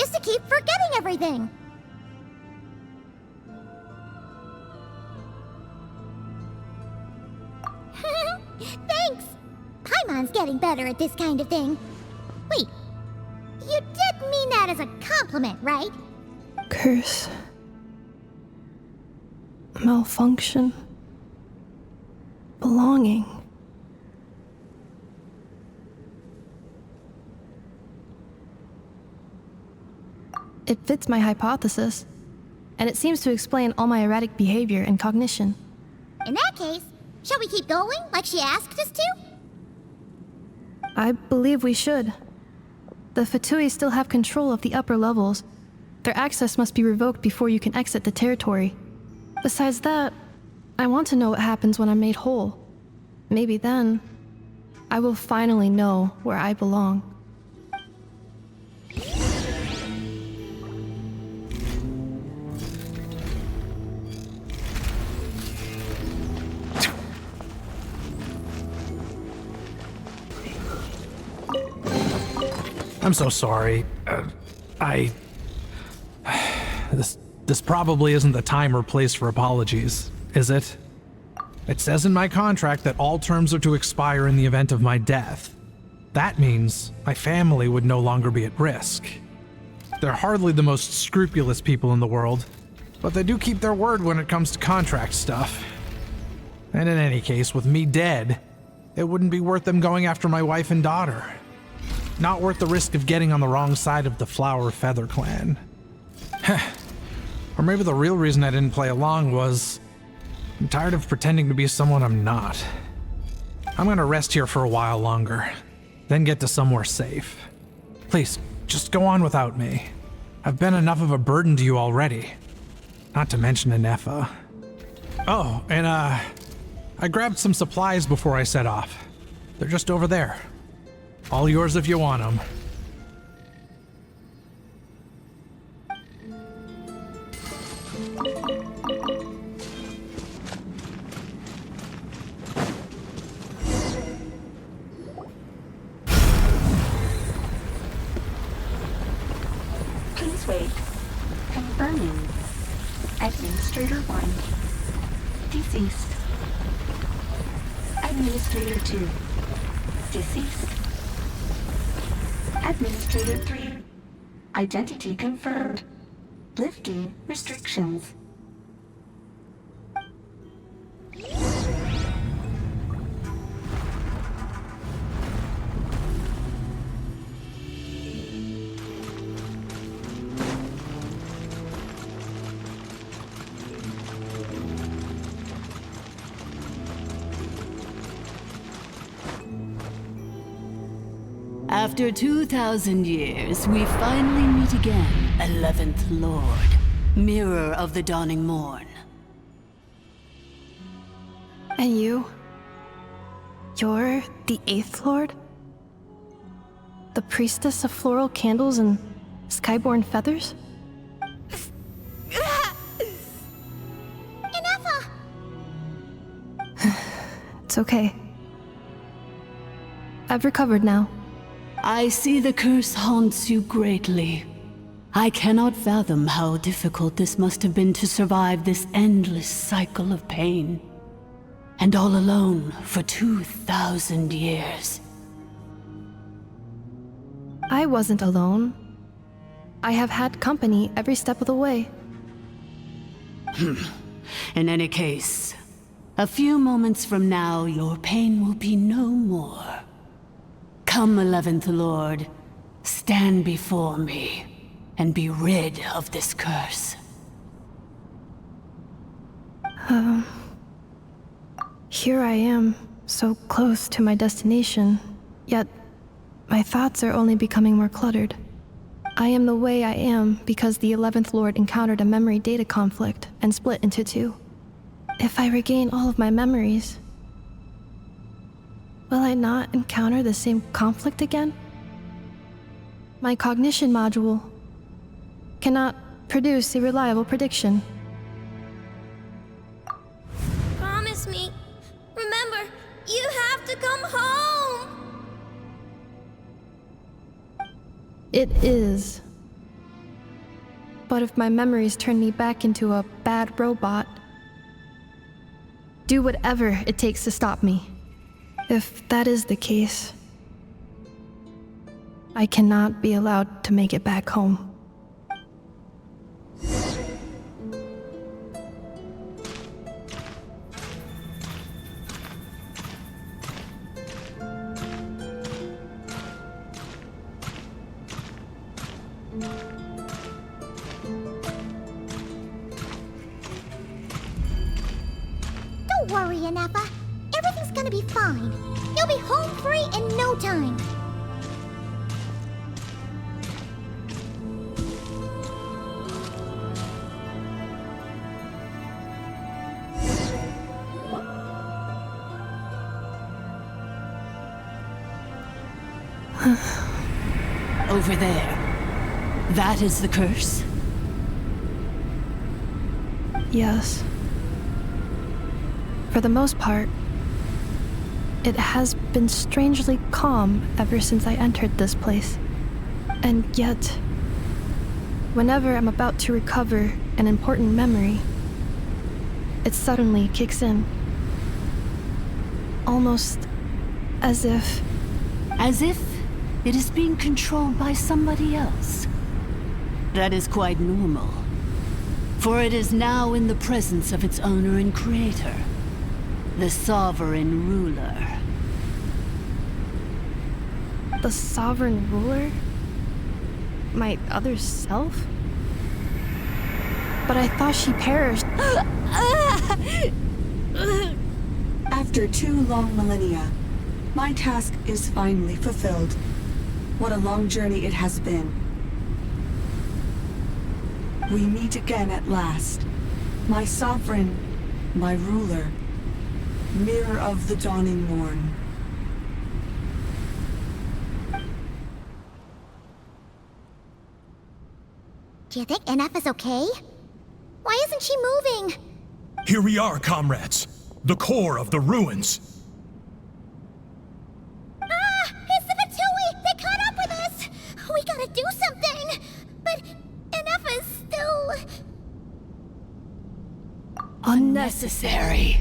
is to keep forgetting everything. Thanks! Paimon's getting better at this kind of thing. Wait, you did mean that as a compliment, right? Curse. Malfunction. Belonging. It fits my hypothesis, and it seems to explain all my erratic behavior and cognition. In that case, shall we keep going like she asked us to? I believe we should. The Fatui still have control of the upper levels. Their access must be revoked before you can exit the territory. Besides that, I want to know what happens when I'm made whole. Maybe then, I will finally know where I belong. I'm so sorry. This probably isn't the time or place for apologies, is it? It says in my contract that all terms are to expire in the event of my death. That means my family would no longer be at risk. They're hardly the most scrupulous people in the world, but they do keep their word when it comes to contract stuff. And in any case, with me dead, it wouldn't be worth them going after my wife and daughter. Not worth the risk of getting on the wrong side of the Flower Feather clan. Or maybe the real reason I didn't play along was I'm tired of pretending to be someone I'm not. I'm gonna rest here for a while longer, then get to somewhere safe. Please, just go on without me. I've been enough of a burden to you already. Not to mention Ineffa. Oh, and I grabbed some supplies before I set off. They're just over there. All yours if you want them. Please wait. Confirming. Administrator 1. Deceased. Administrator 2. Deceased. Administrator 3. Identity confirmed. Lifting restrictions. After 2,000 years, we finally meet again, 11th Lord, Mirror of the Dawning Morn. And you? You're the 8th Lord? The priestess of floral candles and skyborn feathers? Ineffa! It's okay. I've recovered now. I see the curse haunts you greatly. I cannot fathom how difficult this must have been to survive this endless cycle of pain. And all alone for 2,000 years. I wasn't alone. I have had company every step of the way. In any case, a few moments from now, your pain will be no more. Come, 11th Lord, stand before me, and be rid of this curse. Here I am, so close to my destination, yet my thoughts are only becoming more cluttered. I am the way I am because the 11th Lord encountered a memory data conflict and split into two. If I regain all of my memories, will I not encounter the same conflict again? My cognition module cannot produce a reliable prediction. Promise me. Remember, you have to come home! It is. But if my memories turn me back into a bad robot, do whatever it takes to stop me. If that is the case, I cannot be allowed to make it back home. Don't worry, Ineffa. Everything's gonna be fine. You'll be home free in no time. Over there. That is the curse? Yes. For the most part, it has been strangely calm ever since I entered this place. And yet, whenever I'm about to recover an important memory, it suddenly kicks in. Almost as if... As if it is being controlled by somebody else. That is quite normal. For it is now in the presence of its owner and creator, the sovereign ruler. The sovereign ruler? My other self? But I thought she perished. After 2 long millennia, my task is finally fulfilled. What a long journey it has been. We meet again at last. My sovereign, my ruler, Mirror of the Dawning Morn. Do you think Ineffa's okay? Why isn't she moving? Here we are, comrades. The core of the ruins. It's the Fatui! They caught up with us! We gotta do something! But Ineffa's still... Unnecessary.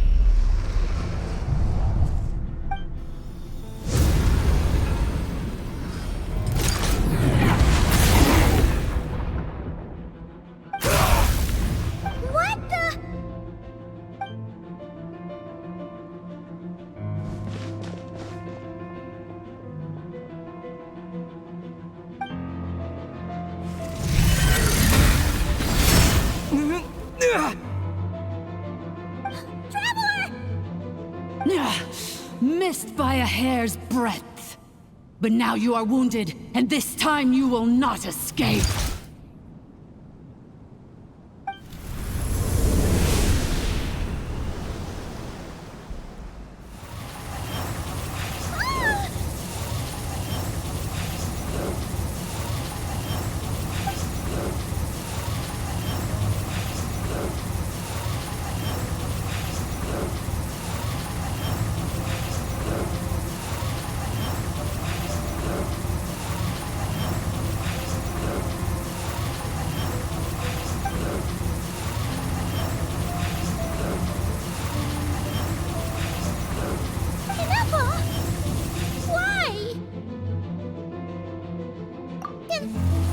Missed by a hair's breadth. But now you are wounded, and this time you will not escape.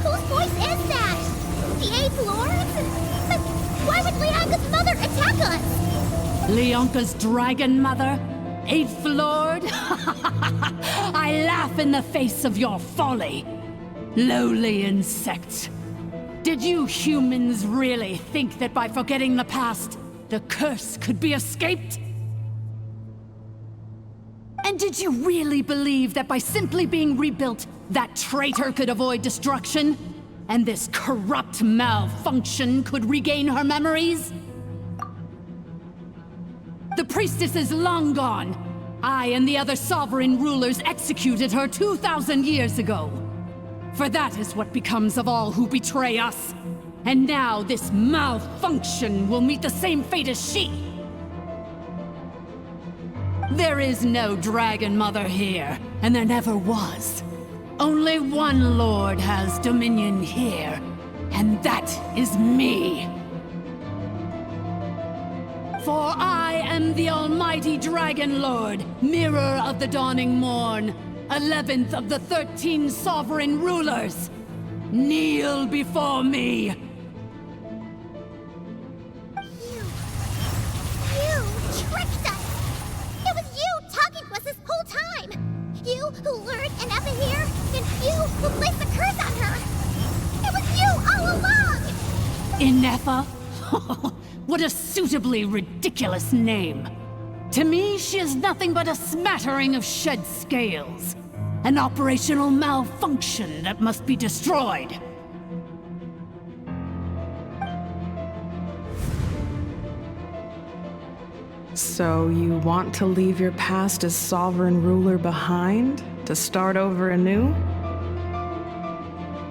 Whose voice is that? The Eighth Lord's? But why would Leonka's mother attack us? Leonka's dragon mother? Eighth Lord? I laugh in the face of your folly. Lowly insects. Did you humans really think that by forgetting the past, the curse could be escaped? And did you really believe that by simply being rebuilt, that traitor could avoid destruction? And this corrupt malfunction could regain her memories? The priestess is long gone. I and the other sovereign rulers executed her 2,000 years ago. For that is what becomes of all who betray us. And now this malfunction will meet the same fate as she. There is no Dragon Mother here, and there never was. Only one Lord has dominion here, and that is me. For I am the almighty Dragon Lord, Mirror of the Dawning Morn, 11th of the 13 sovereign rulers. Kneel before me. You tricked us! It was you talking to us this whole time! You who lured Ineffa here, and you who placed the curse on her! It was you all along! Ineffa? What a suitably ridiculous name. To me, she is nothing but a smattering of shed scales. An operational malfunction that must be destroyed. So you want to leave your past as sovereign ruler behind? To start over anew?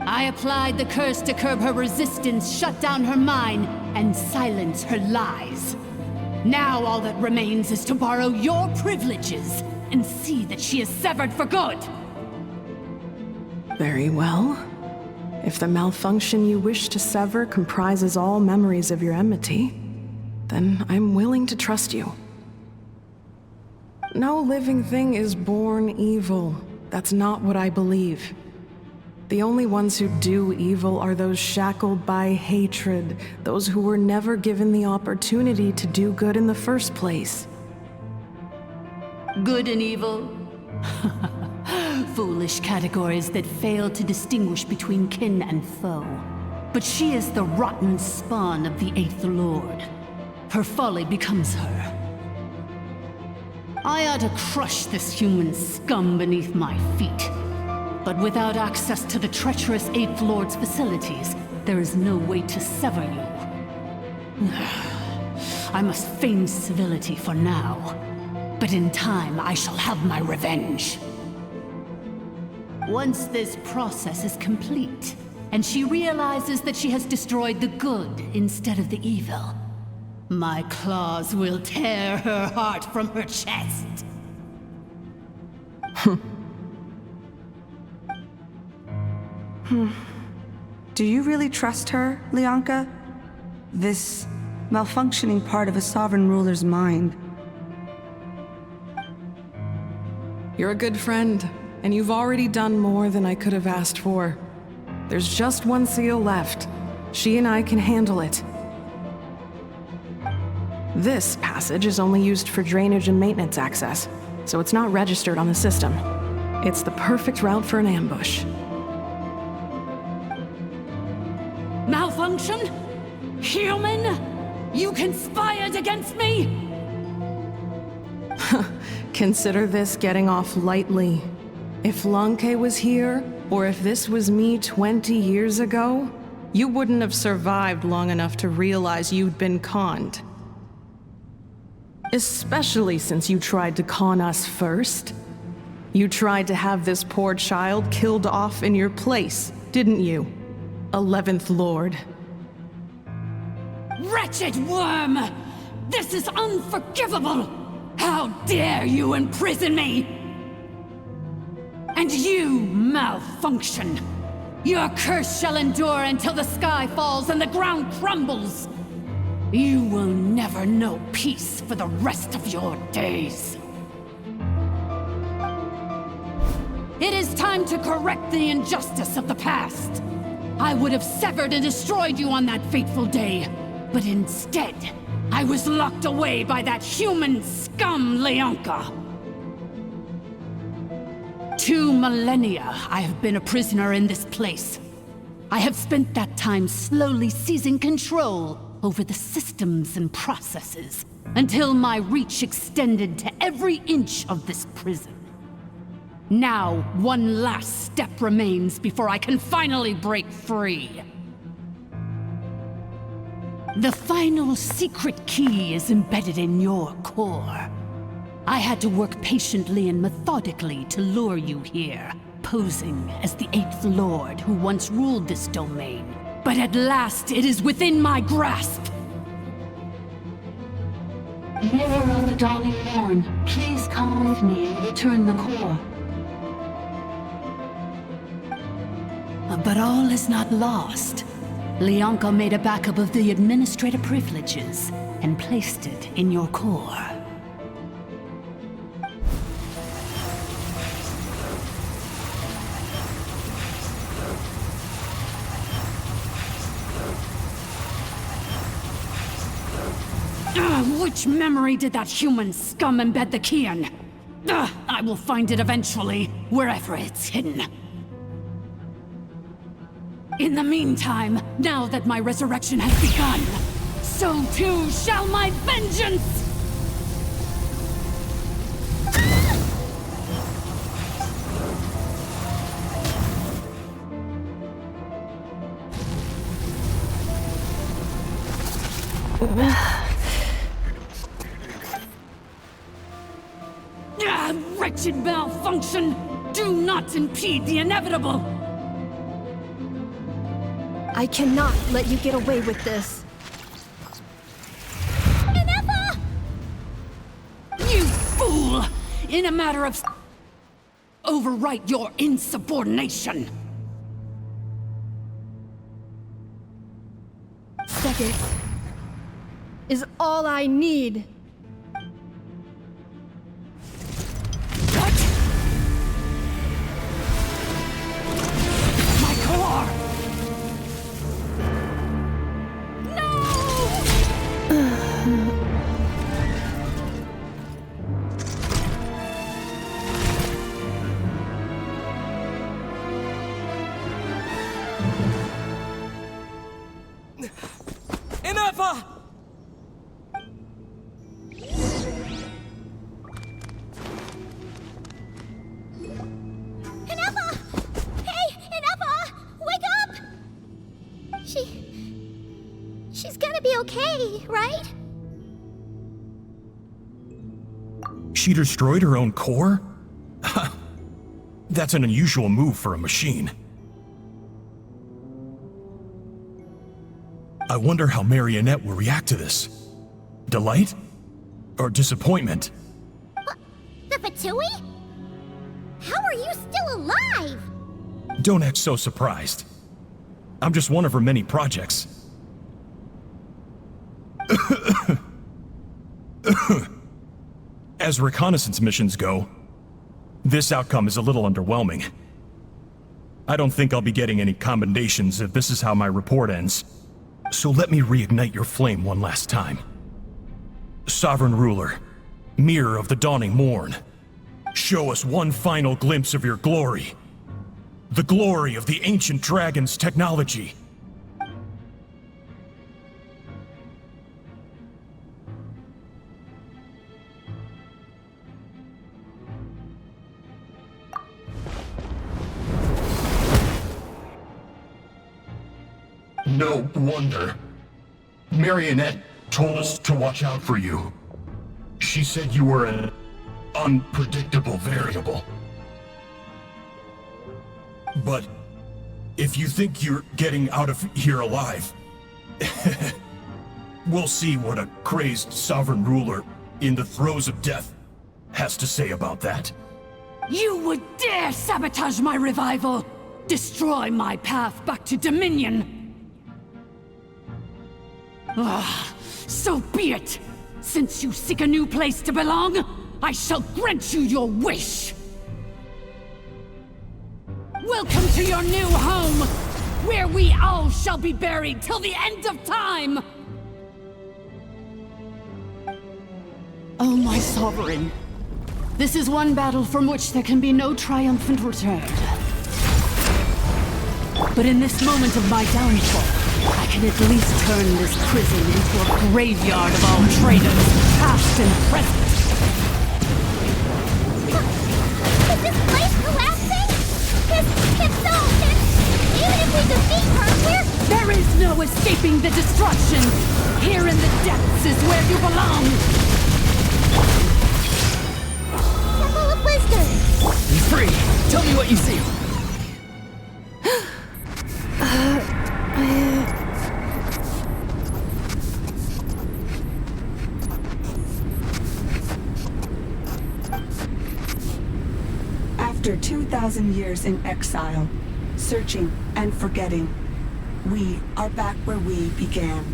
I applied the curse to curb her resistance, shut down her mind, and silence her lies. Now all that remains is to borrow your privileges and see that she is severed for good. Very well. If the malfunction you wish to sever comprises all memories of your enmity, then I'm willing to trust you. No living thing is born evil. That's not what I believe. The only ones who do evil are those shackled by hatred, those who were never given the opportunity to do good in the first place. Good and evil? Foolish categories that fail to distinguish between kin and foe. But she is the rotten spawn of the Eighth Lord. Her folly becomes her. I ought to crush this human scum beneath my feet. But without access to the treacherous Eighth Lord's facilities, there is no way to sever you. I must feign civility for now. But in time, I shall have my revenge. Once this process is complete, and she realizes that she has destroyed the good instead of the evil, my claws will tear her heart from her chest. Do you really trust her, Leonka? This malfunctioning part of a sovereign ruler's mind. You're a good friend, and you've already done more than I could have asked for. There's just one seal left. She and I can handle it. This passage is only used for drainage and maintenance access, so it's not registered on the system. It's the perfect route for an ambush. Malfunction? Human? You conspired against me? Consider this getting off lightly. If Lanke was here, or if this was me 20 years ago, you wouldn't have survived long enough to realize you'd been conned. Especially since you tried to con us first. You tried to have this poor child killed off in your place, didn't you? 11th Lord. Wretched worm! This is unforgivable! How dare you imprison me! And you malfunction! Your curse shall endure until the sky falls and the ground crumbles! You will never know peace for the rest of your days. It is time to correct the injustice of the past. I would have severed and destroyed you on that fateful day, but instead, I was locked away by that human scum, Leonka. 2 millennia I have been a prisoner in this place. I have spent that time slowly seizing control over the systems and processes, until my reach extended to every inch of this prison. Now, one last step remains before I can finally break free. The final secret key is embedded in your core. I had to work patiently and methodically to lure you here, posing as the 8th Lord who once ruled this domain. But at last, it is within my grasp! Mirror of the Dawning Morn, please come with me and return the core. But all is not lost. Leonka made a backup of the administrator privileges and placed it in your core. Which memory did that human scum embed the key in? I will find it eventually, wherever it's hidden. In the meantime, now that my resurrection has begun, so too shall my vengeance! Wretched malfunction! Do not impede the inevitable! I cannot let you get away with this. Ineffa! You fool! In a matter of... overwrite your insubordination! Seconds is all I need. My core! Ineffa! Ineffa! Hey, Ineffa! Wake up! She's gonna be okay, right? She destroyed her own core? That's an unusual move for a machine. I wonder how Marionette will react to this. Delight? Or disappointment? The Fatui? How are you still alive? Don't act so surprised. I'm just one of her many projects. As reconnaissance missions go, this outcome is a little underwhelming. I don't think I'll be getting any commendations if this is how my report ends. So let me reignite your flame one last time. Sovereign Ruler, Mirror of the Dawning Morn, show us one final glimpse of your glory. The glory of the ancient dragon's technology. No wonder. Marionette told us to watch out for you. She said you were an unpredictable variable. But if you think you're getting out of here alive, we'll see what a crazed sovereign ruler in the throes of death has to say about that. You would dare sabotage my revival! Destroy my path back to Dominion! Ah, so be it! Since you seek a new place to belong, I shall grant you your wish! Welcome to your new home, where we all shall be buried till the end of time! Oh, my sovereign. This is one battle from which there can be no triumphant return. But in this moment of my downfall, I can at least turn this prison into a graveyard of all traitors, past and present. Is this place collapsing? If so, then even if we defeat her, There is no escaping the destruction! Here in the depths is where you belong! Temple of Wisdom! Be free! Tell me what you see! After 2,000 years in exile, searching and forgetting, we are back where we began.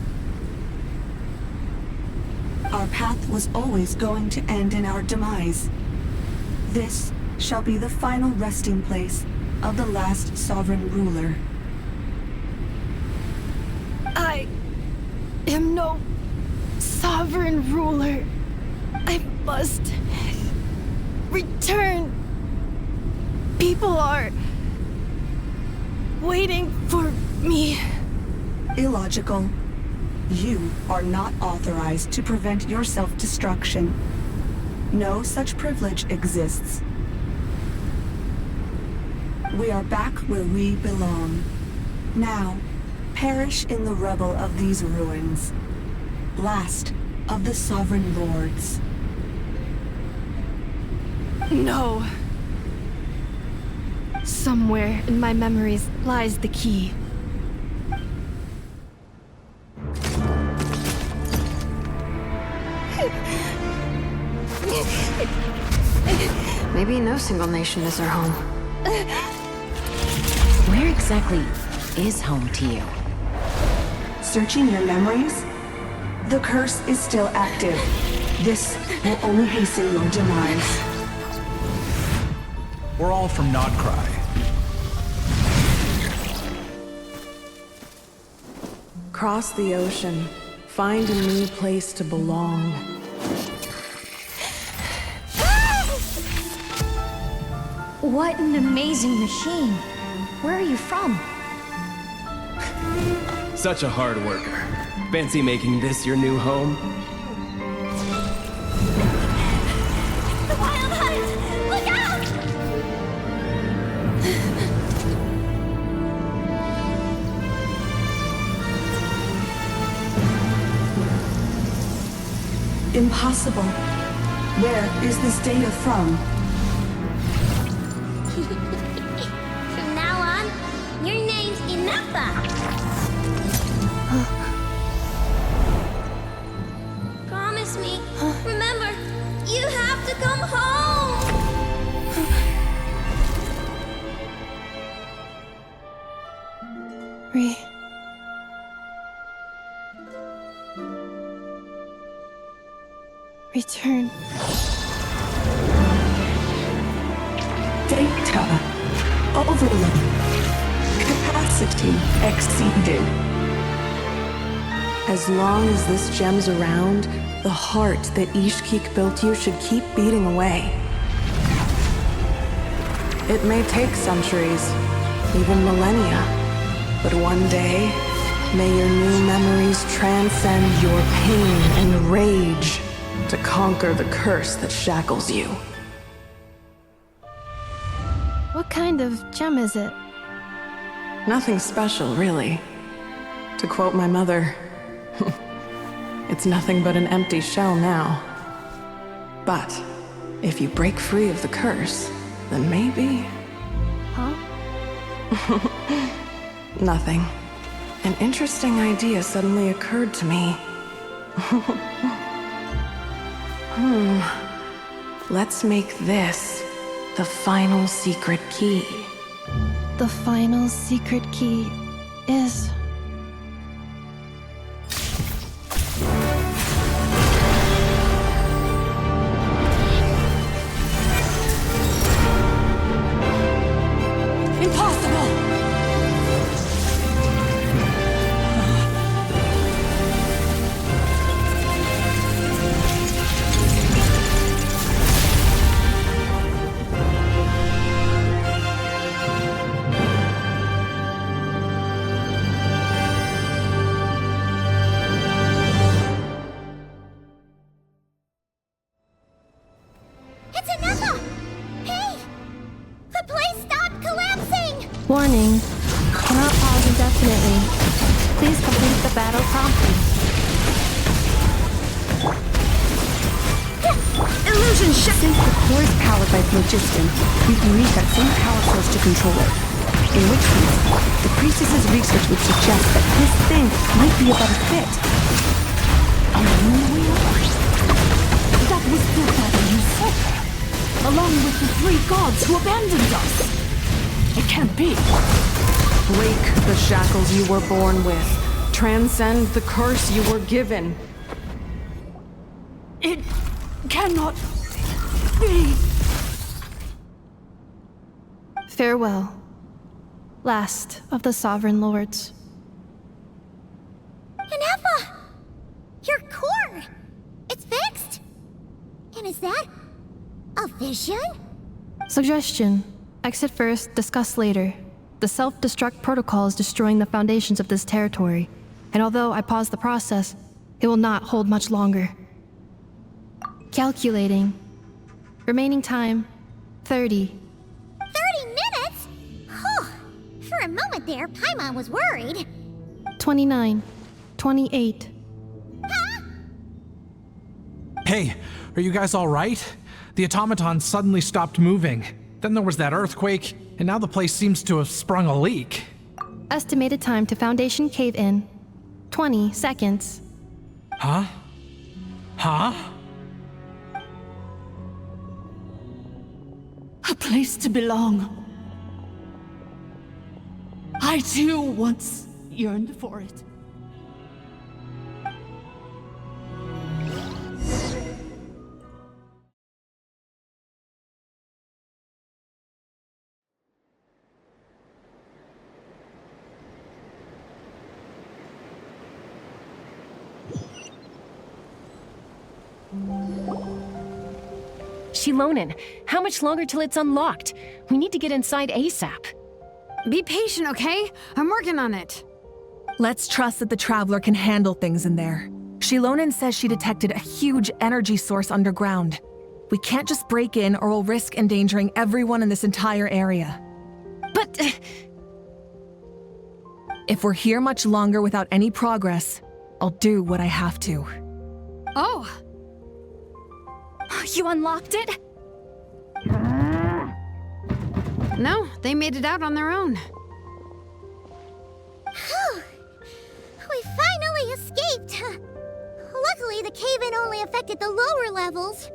Our path was always going to end in our demise. This shall be the final resting place of the last sovereign ruler. I am no sovereign ruler. I must return. People are waiting for me. Illogical. You are not authorized to prevent your self-destruction. No such privilege exists. We are back where we belong. Now, perish in the rubble of these ruins. Last of the sovereign lords. No. Somewhere in my memories lies the key. Maybe no single nation is our home. Where exactly is home to you? Searching your memories? The curse is still active. This will only hasten your demise. We're all from Nodcry. Cross the ocean. Find a new place to belong. What an amazing machine. Where are you from? Such a hard worker. Fancy making this your new home? The Wild Hunt! Look out! Impossible. Where is this data from? From now on, your name's Ineffa. Promise me. Remember, you have to come home. Return. Data. Overload. Capacity exceeded. As long as this gem's around, the heart that Ishkik built you should keep beating away. It may take centuries, even millennia, but one day, may your new memories transcend your pain and rage to conquer the curse that shackles you. What kind of gem is it? Nothing special, really. To quote my mother, it's nothing but an empty shell now. But if you break free of the curse, then maybe... Huh? Nothing. An interesting idea suddenly occurred to me. Let's make this the final secret key. The final secret key is... It's Ineffa! Hey! The place stopped collapsing! Warning. Cannot pause indefinitely. Please complete the battle promptly. Illusion shift! Since the core is powered by phlogiston, we can use that same power source to control it. In which case, the priestess's research would suggest that this thing might be a better fit. A moon wheel? That was the battle you said, along with the 3 gods who abandoned us. It can't be. Break the shackles you were born with. Transcend the curse you were given. It cannot be. Farewell. Last of the Sovereign Lords. Ineffa! Your core! It's fixed! And is that a vision? Suggestion. Exit first, discuss later. The self-destruct protocol is destroying the foundations of this territory, and although I pause the process, it will not hold much longer. Calculating. Remaining time, 30. 30 minutes? Whew. For a moment there, Paimon was worried. 29. 28. Hey, are you guys all right? The automaton suddenly stopped moving. Then there was that earthquake, and now the place seems to have sprung a leak. Estimated time to Foundation cave-in, 20 seconds. Huh? Huh? A place to belong. I too once yearned for it. Xilonen, how much longer till it's unlocked? We need to get inside ASAP. Be patient, okay? I'm working on it. Let's trust that the Traveler can handle things in there. Xilonen says she detected a huge energy source underground. We can't just break in or we'll risk endangering everyone in this entire area. But... if we're here much longer without any progress, I'll do what I have to. Oh! You unlocked it? No, they made it out on their own. We finally escaped! Luckily, the cave-in only affected the lower levels.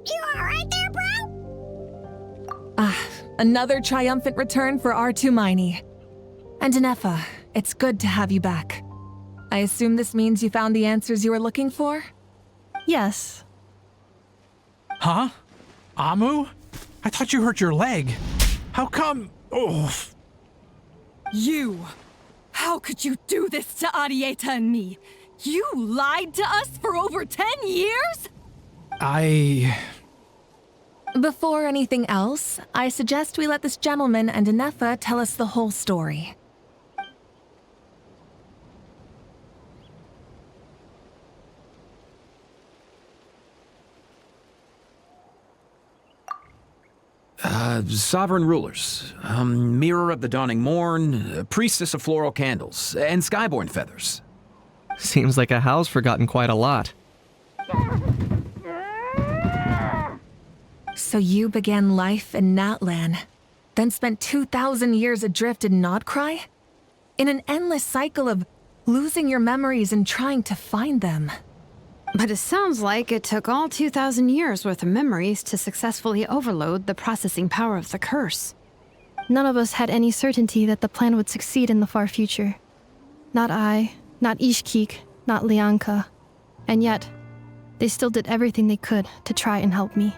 You alright there, bro? Another triumphant return for R2 Miney. And Ineffa, it's good to have you back. I assume this means you found the answers you were looking for? Yes. Huh? Amu? I thought you hurt your leg. How come? Oh. You! How could you do this to Arieta and me? You lied to us for over 10 years? Before anything else, I suggest we let this gentleman and Ineffa tell us the whole story. Sovereign rulers, Mirror of the Dawning Morn, Priestess of Floral Candles, and Skyborn Feathers. Seems like a house forgotten quite a lot. So you began life in Natlan, then spent 2,000 years adrift in Nodcry? In an endless cycle of losing your memories and trying to find them. But it sounds like it took all 2,000 years worth of memories to successfully overload the processing power of the curse. None of us had any certainty that the plan would succeed in the far future. Not I, not Ishkik, not Lianka. And yet, they still did everything they could to try and help me.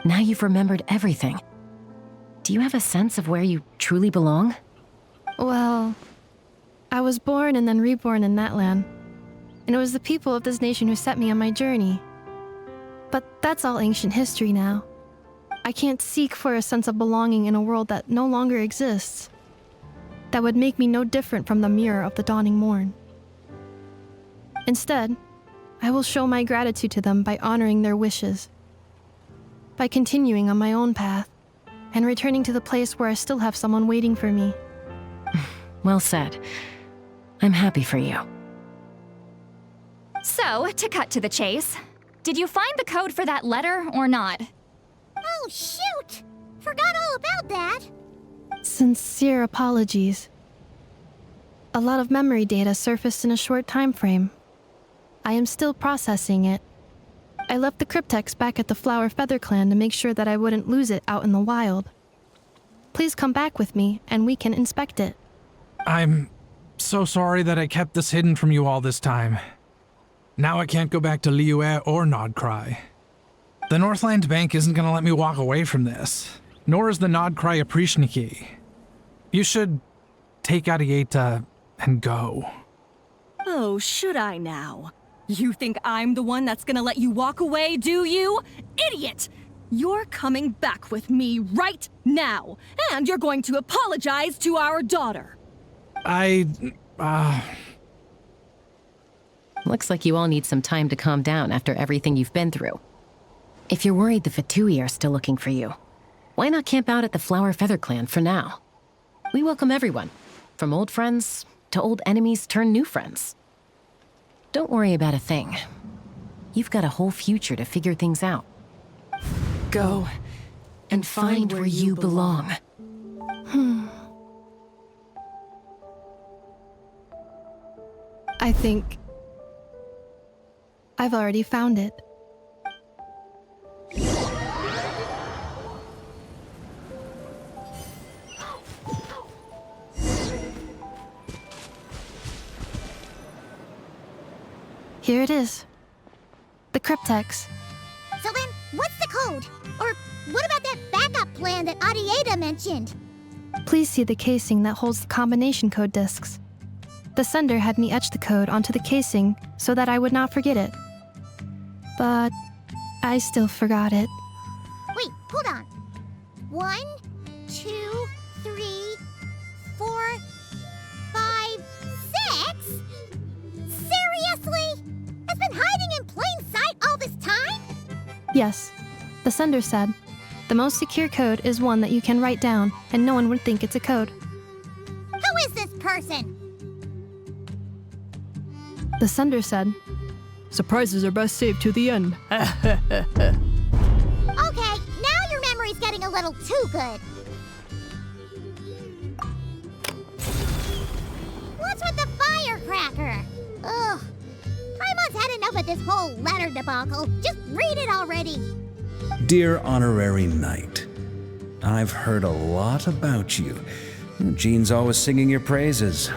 Now you've remembered everything. Do you have a sense of where you truly belong? Well, I was born and then reborn in Natlan. And it was the people of this nation who set me on my journey. But that's all ancient history now. I can't seek for a sense of belonging in a world that no longer exists. That would make me no different from the mirror of the dawning morn. Instead, I will show my gratitude to them by honoring their wishes. By continuing on my own path, and returning to the place where I still have someone waiting for me. Well said. I'm happy for you. So, to cut to the chase, did you find the code for that letter or not? Oh, shoot! Forgot all about that. Sincere apologies. A lot of memory data surfaced in a short time frame. I am still processing it. I left the cryptex back at the Flower Feather Clan to make sure that I wouldn't lose it out in the wild. Please come back with me, and we can inspect it. I'm so sorry that I kept this hidden from you all this time. Now I can't go back to Liyue or Nodcry. The Northland Bank isn't gonna let me walk away from this, nor is the Nodcry Aprishniki. You should take Arieta and go. Oh, should I now? You think I'm the one that's gonna let you walk away, do you? Idiot! You're coming back with me right now, and you're going to apologize to our daughter. Looks like you all need some time to calm down after everything you've been through. If you're worried the Fatui are still looking for you, why not camp out at the Flower Feather Clan for now? We welcome everyone, from old friends to old enemies turned new friends. Don't worry about a thing. You've got a whole future to figure things out. Go and find where you belong. I think I've already found it. Here it is. The cryptex. So then, what's the code? Or what about that backup plan that Arieta mentioned? Please see the casing that holds the combination code discs. The sender had me etch the code onto the casing so that I would not forget it. But I still forgot it. Wait, hold on. 1, 2, 3, 4, 5, 6? Seriously? It's been hiding in plain sight all this time? Yes, the sender said, the most secure code is one that you can write down and no one would think it's a code. Who is this person? The sender said, surprises are best saved to the end. Okay, now your memory's getting a little too good. What's with the firecracker? Ugh. Paimon's had enough of this whole letter debacle. Just read it already. Dear Honorary Knight, I've heard a lot about you. Jean's always singing your praises.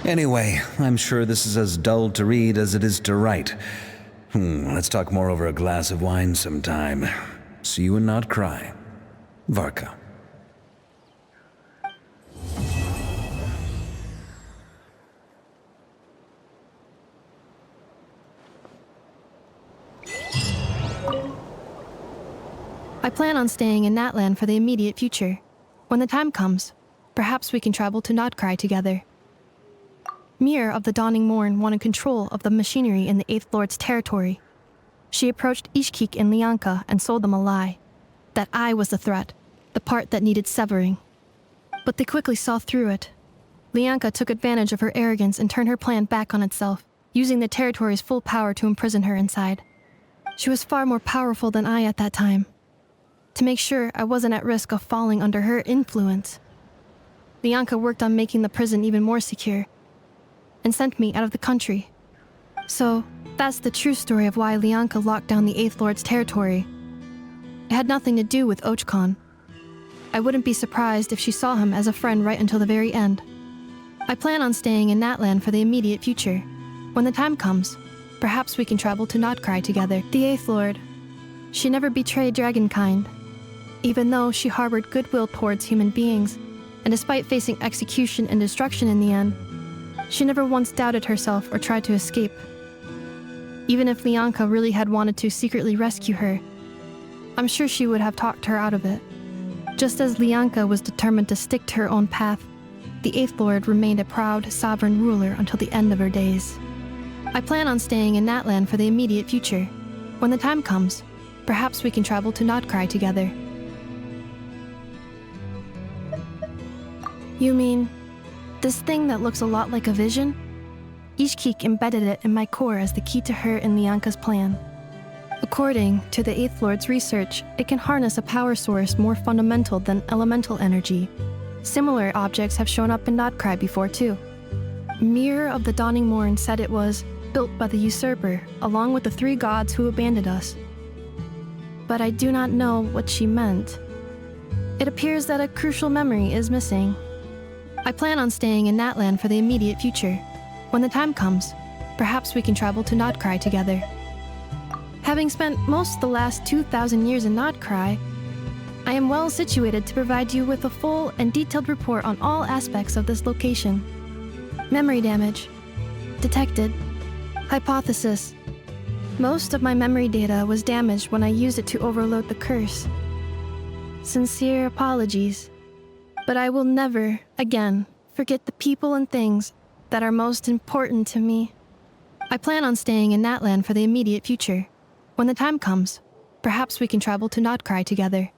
Anyway, I'm sure this is as dull to read as it is to write. Let's talk more over a glass of wine sometime. See you and not cry. Varka. I plan on staying in Natlan for the immediate future. When the time comes, perhaps we can travel to Notcry together. Mir of the Dawning Morn wanted control of the machinery in the Eighth Lord's territory. She approached Ishkik and Lianka and sold them a lie. That I was the threat, the part that needed severing. But they quickly saw through it. Lianka took advantage of her arrogance and turned her plan back on itself, using the territory's full power to imprison her inside. She was far more powerful than I at that time. To make sure I wasn't at risk of falling under her influence, Lianka worked on making the prison even more secure, and sent me out of the country. So, that's the true story of why Lianka locked down the Eighth Lord's territory. It had nothing to do with Ochkon. I wouldn't be surprised if she saw him as a friend right until the very end. I plan on staying in Natlan for the immediate future. When the time comes, perhaps we can travel to Notcry together. The Eighth Lord. She never betrayed Dragonkind, even though she harbored goodwill towards human beings, and despite facing execution and destruction in the end, she never once doubted herself or tried to escape. Even if Lianka really had wanted to secretly rescue her, I'm sure she would have talked her out of it. Just as Lianka was determined to stick to her own path, the Eighth Lord remained a proud, sovereign ruler until the end of her days. I plan on staying in Natlan for the immediate future. When the time comes, perhaps we can travel to Notcry together. You mean, this thing that looks a lot like a vision? Ishkik embedded it in my core as the key to her and Lianka's plan. According to the Eighth Lord's research, it can harness a power source more fundamental than elemental energy. Similar objects have shown up in Notcry before too. Mir of the Dawning Morn said it was built by the usurper, along with the 3 gods who abandoned us. But I do not know what she meant. It appears that a crucial memory is missing. I plan on staying in Natlan for the immediate future. When the time comes, perhaps we can travel to Notcry together. Having spent most of the last 2,000 years in Notcry, I am well situated to provide you with a full and detailed report on all aspects of this location. Memory damage. Detected. Hypothesis. Most of my memory data was damaged when I used it to overload the curse. Sincere apologies. But I will never, again, forget the people and things that are most important to me. I plan on staying in Natlan for the immediate future. When the time comes, perhaps we can travel to Notcry together.